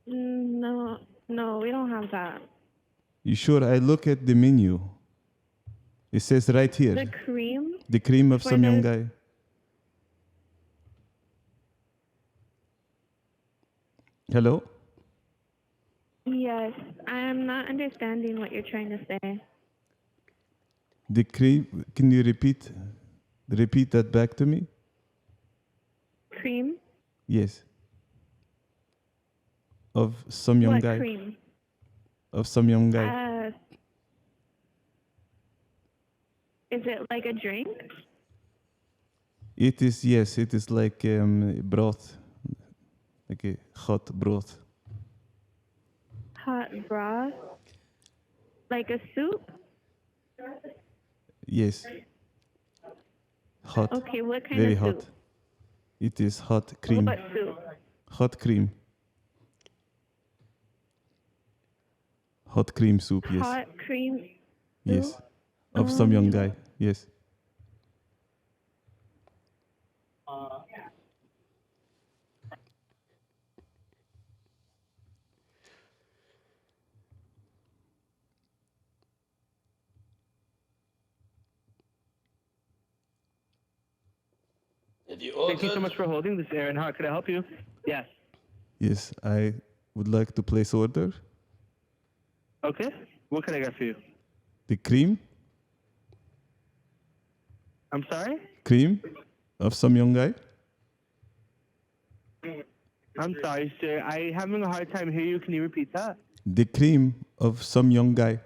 Speaker 6: No, we don't have that.
Speaker 3: You sure? I look at the menu. It says right here.
Speaker 6: The cream?
Speaker 3: The cream of
Speaker 6: for
Speaker 3: some young
Speaker 6: the-
Speaker 3: guy. Hello?
Speaker 6: Yes, I'm not understanding what you're trying to say.
Speaker 3: The cream, can you repeat that back to me?
Speaker 6: Cream?
Speaker 3: Yes. Of some young
Speaker 6: What
Speaker 3: guy.
Speaker 6: cream?
Speaker 3: Of some young guy.
Speaker 6: Is it like a drink?
Speaker 3: It is, yes, it is like broth. Like a hot broth.
Speaker 6: Hot broth? Like a soup?
Speaker 3: Yes. Hot.
Speaker 6: Okay, what kind
Speaker 3: Very
Speaker 6: of
Speaker 3: hot.
Speaker 6: soup?
Speaker 3: It is hot cream.
Speaker 6: What soup?
Speaker 3: Hot cream. Hot cream soup, yes.
Speaker 6: Hot cream.
Speaker 3: Yes. Of some young guy. Yes.
Speaker 1: If you
Speaker 7: Thank you so much for holding. This is Aaron. How can I help you? Yes.
Speaker 3: Yes, I would like to place order.
Speaker 7: Okay. What can I get for you?
Speaker 3: The cream.
Speaker 7: I'm sorry?
Speaker 3: Cream of some young guy.
Speaker 7: I'm sorry, sir. I'm having a hard time hearing you. Can you repeat that?
Speaker 3: The cream of some young guy.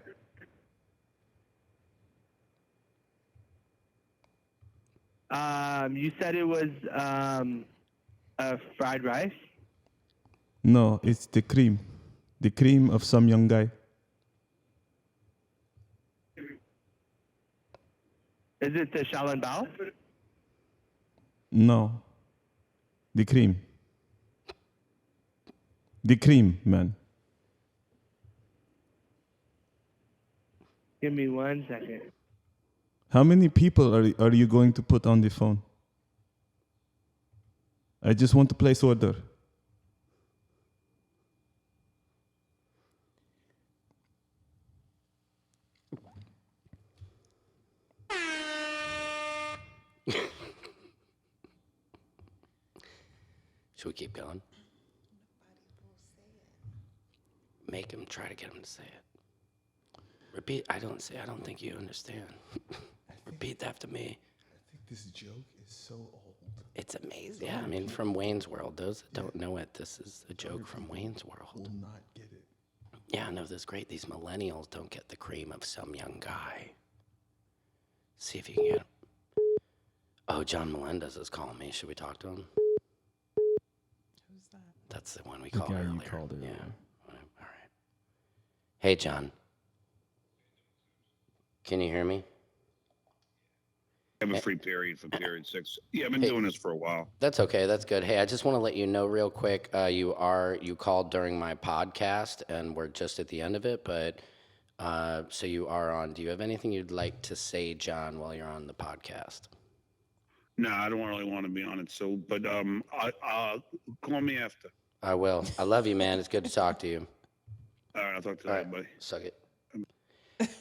Speaker 7: You said it was fried rice.
Speaker 3: No, it's the cream. The cream of some young guy.
Speaker 7: Is it the Shaolin Bao?
Speaker 3: No. The cream. The cream, man.
Speaker 7: Give me 1 second.
Speaker 3: How many people are you going to put on the phone? I just want to place order.
Speaker 1: Should we keep going? Make him try to get him to say it. Repeat. I don't think you understand. Repeat after me.
Speaker 3: I think this joke is so old.
Speaker 1: It's amazing. Yeah, I mean, from Wayne's World. Those that don't know it, this is a joke from Wayne's World.
Speaker 3: Will not get it.
Speaker 1: Yeah, no, this is great. These millennials don't get the cream of some young guy. See if you can get him. Oh, John Melendez is calling me. Should we talk to him?
Speaker 2: Who's that?
Speaker 1: That's the one we
Speaker 3: The
Speaker 1: called
Speaker 3: guy you
Speaker 1: earlier.
Speaker 3: called earlier.
Speaker 1: Yeah. All right. Hey, John. Can you hear me?
Speaker 4: I have a free period for period 6. Yeah, I've been
Speaker 1: Hey.
Speaker 4: doing this for a while.
Speaker 1: That's okay. That's good. Hey, I just want to let you know real quick. You called during my podcast, and we're just at the end of it. But so you are on. Do you have anything you'd like to say, John, while you're on the podcast?
Speaker 4: No, I don't really want to be on it. So, but call me after.
Speaker 1: I will. I love you, man. It's good to talk to you.
Speaker 4: All right, I'll talk to you
Speaker 1: All
Speaker 4: later,
Speaker 1: right.
Speaker 4: buddy.
Speaker 1: Suck it.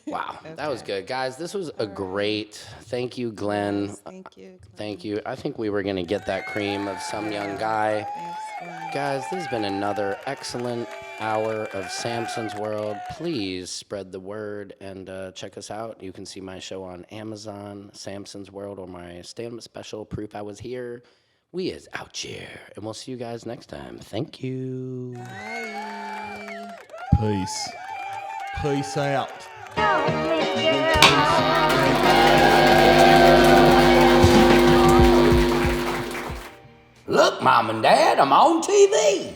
Speaker 1: Wow, that was good, guys. This was a great. Thank you, Glenn.
Speaker 2: Yes, thank you. Glenn.
Speaker 1: Thank you. I think we were gonna get that cream of some young guy.
Speaker 2: Thanks, Glenn.
Speaker 1: Guys, this has been another excellent hour of Samson's World. Please spread the word and check us out. You can see my show on Amazon, Samson's World, or my stand-up special, Proof I Was Here. We is out here, and we'll see you guys next time. Thank you.
Speaker 2: Bye.
Speaker 3: Peace. Peace out.
Speaker 1: Look, Mom and Dad, I'm on TV.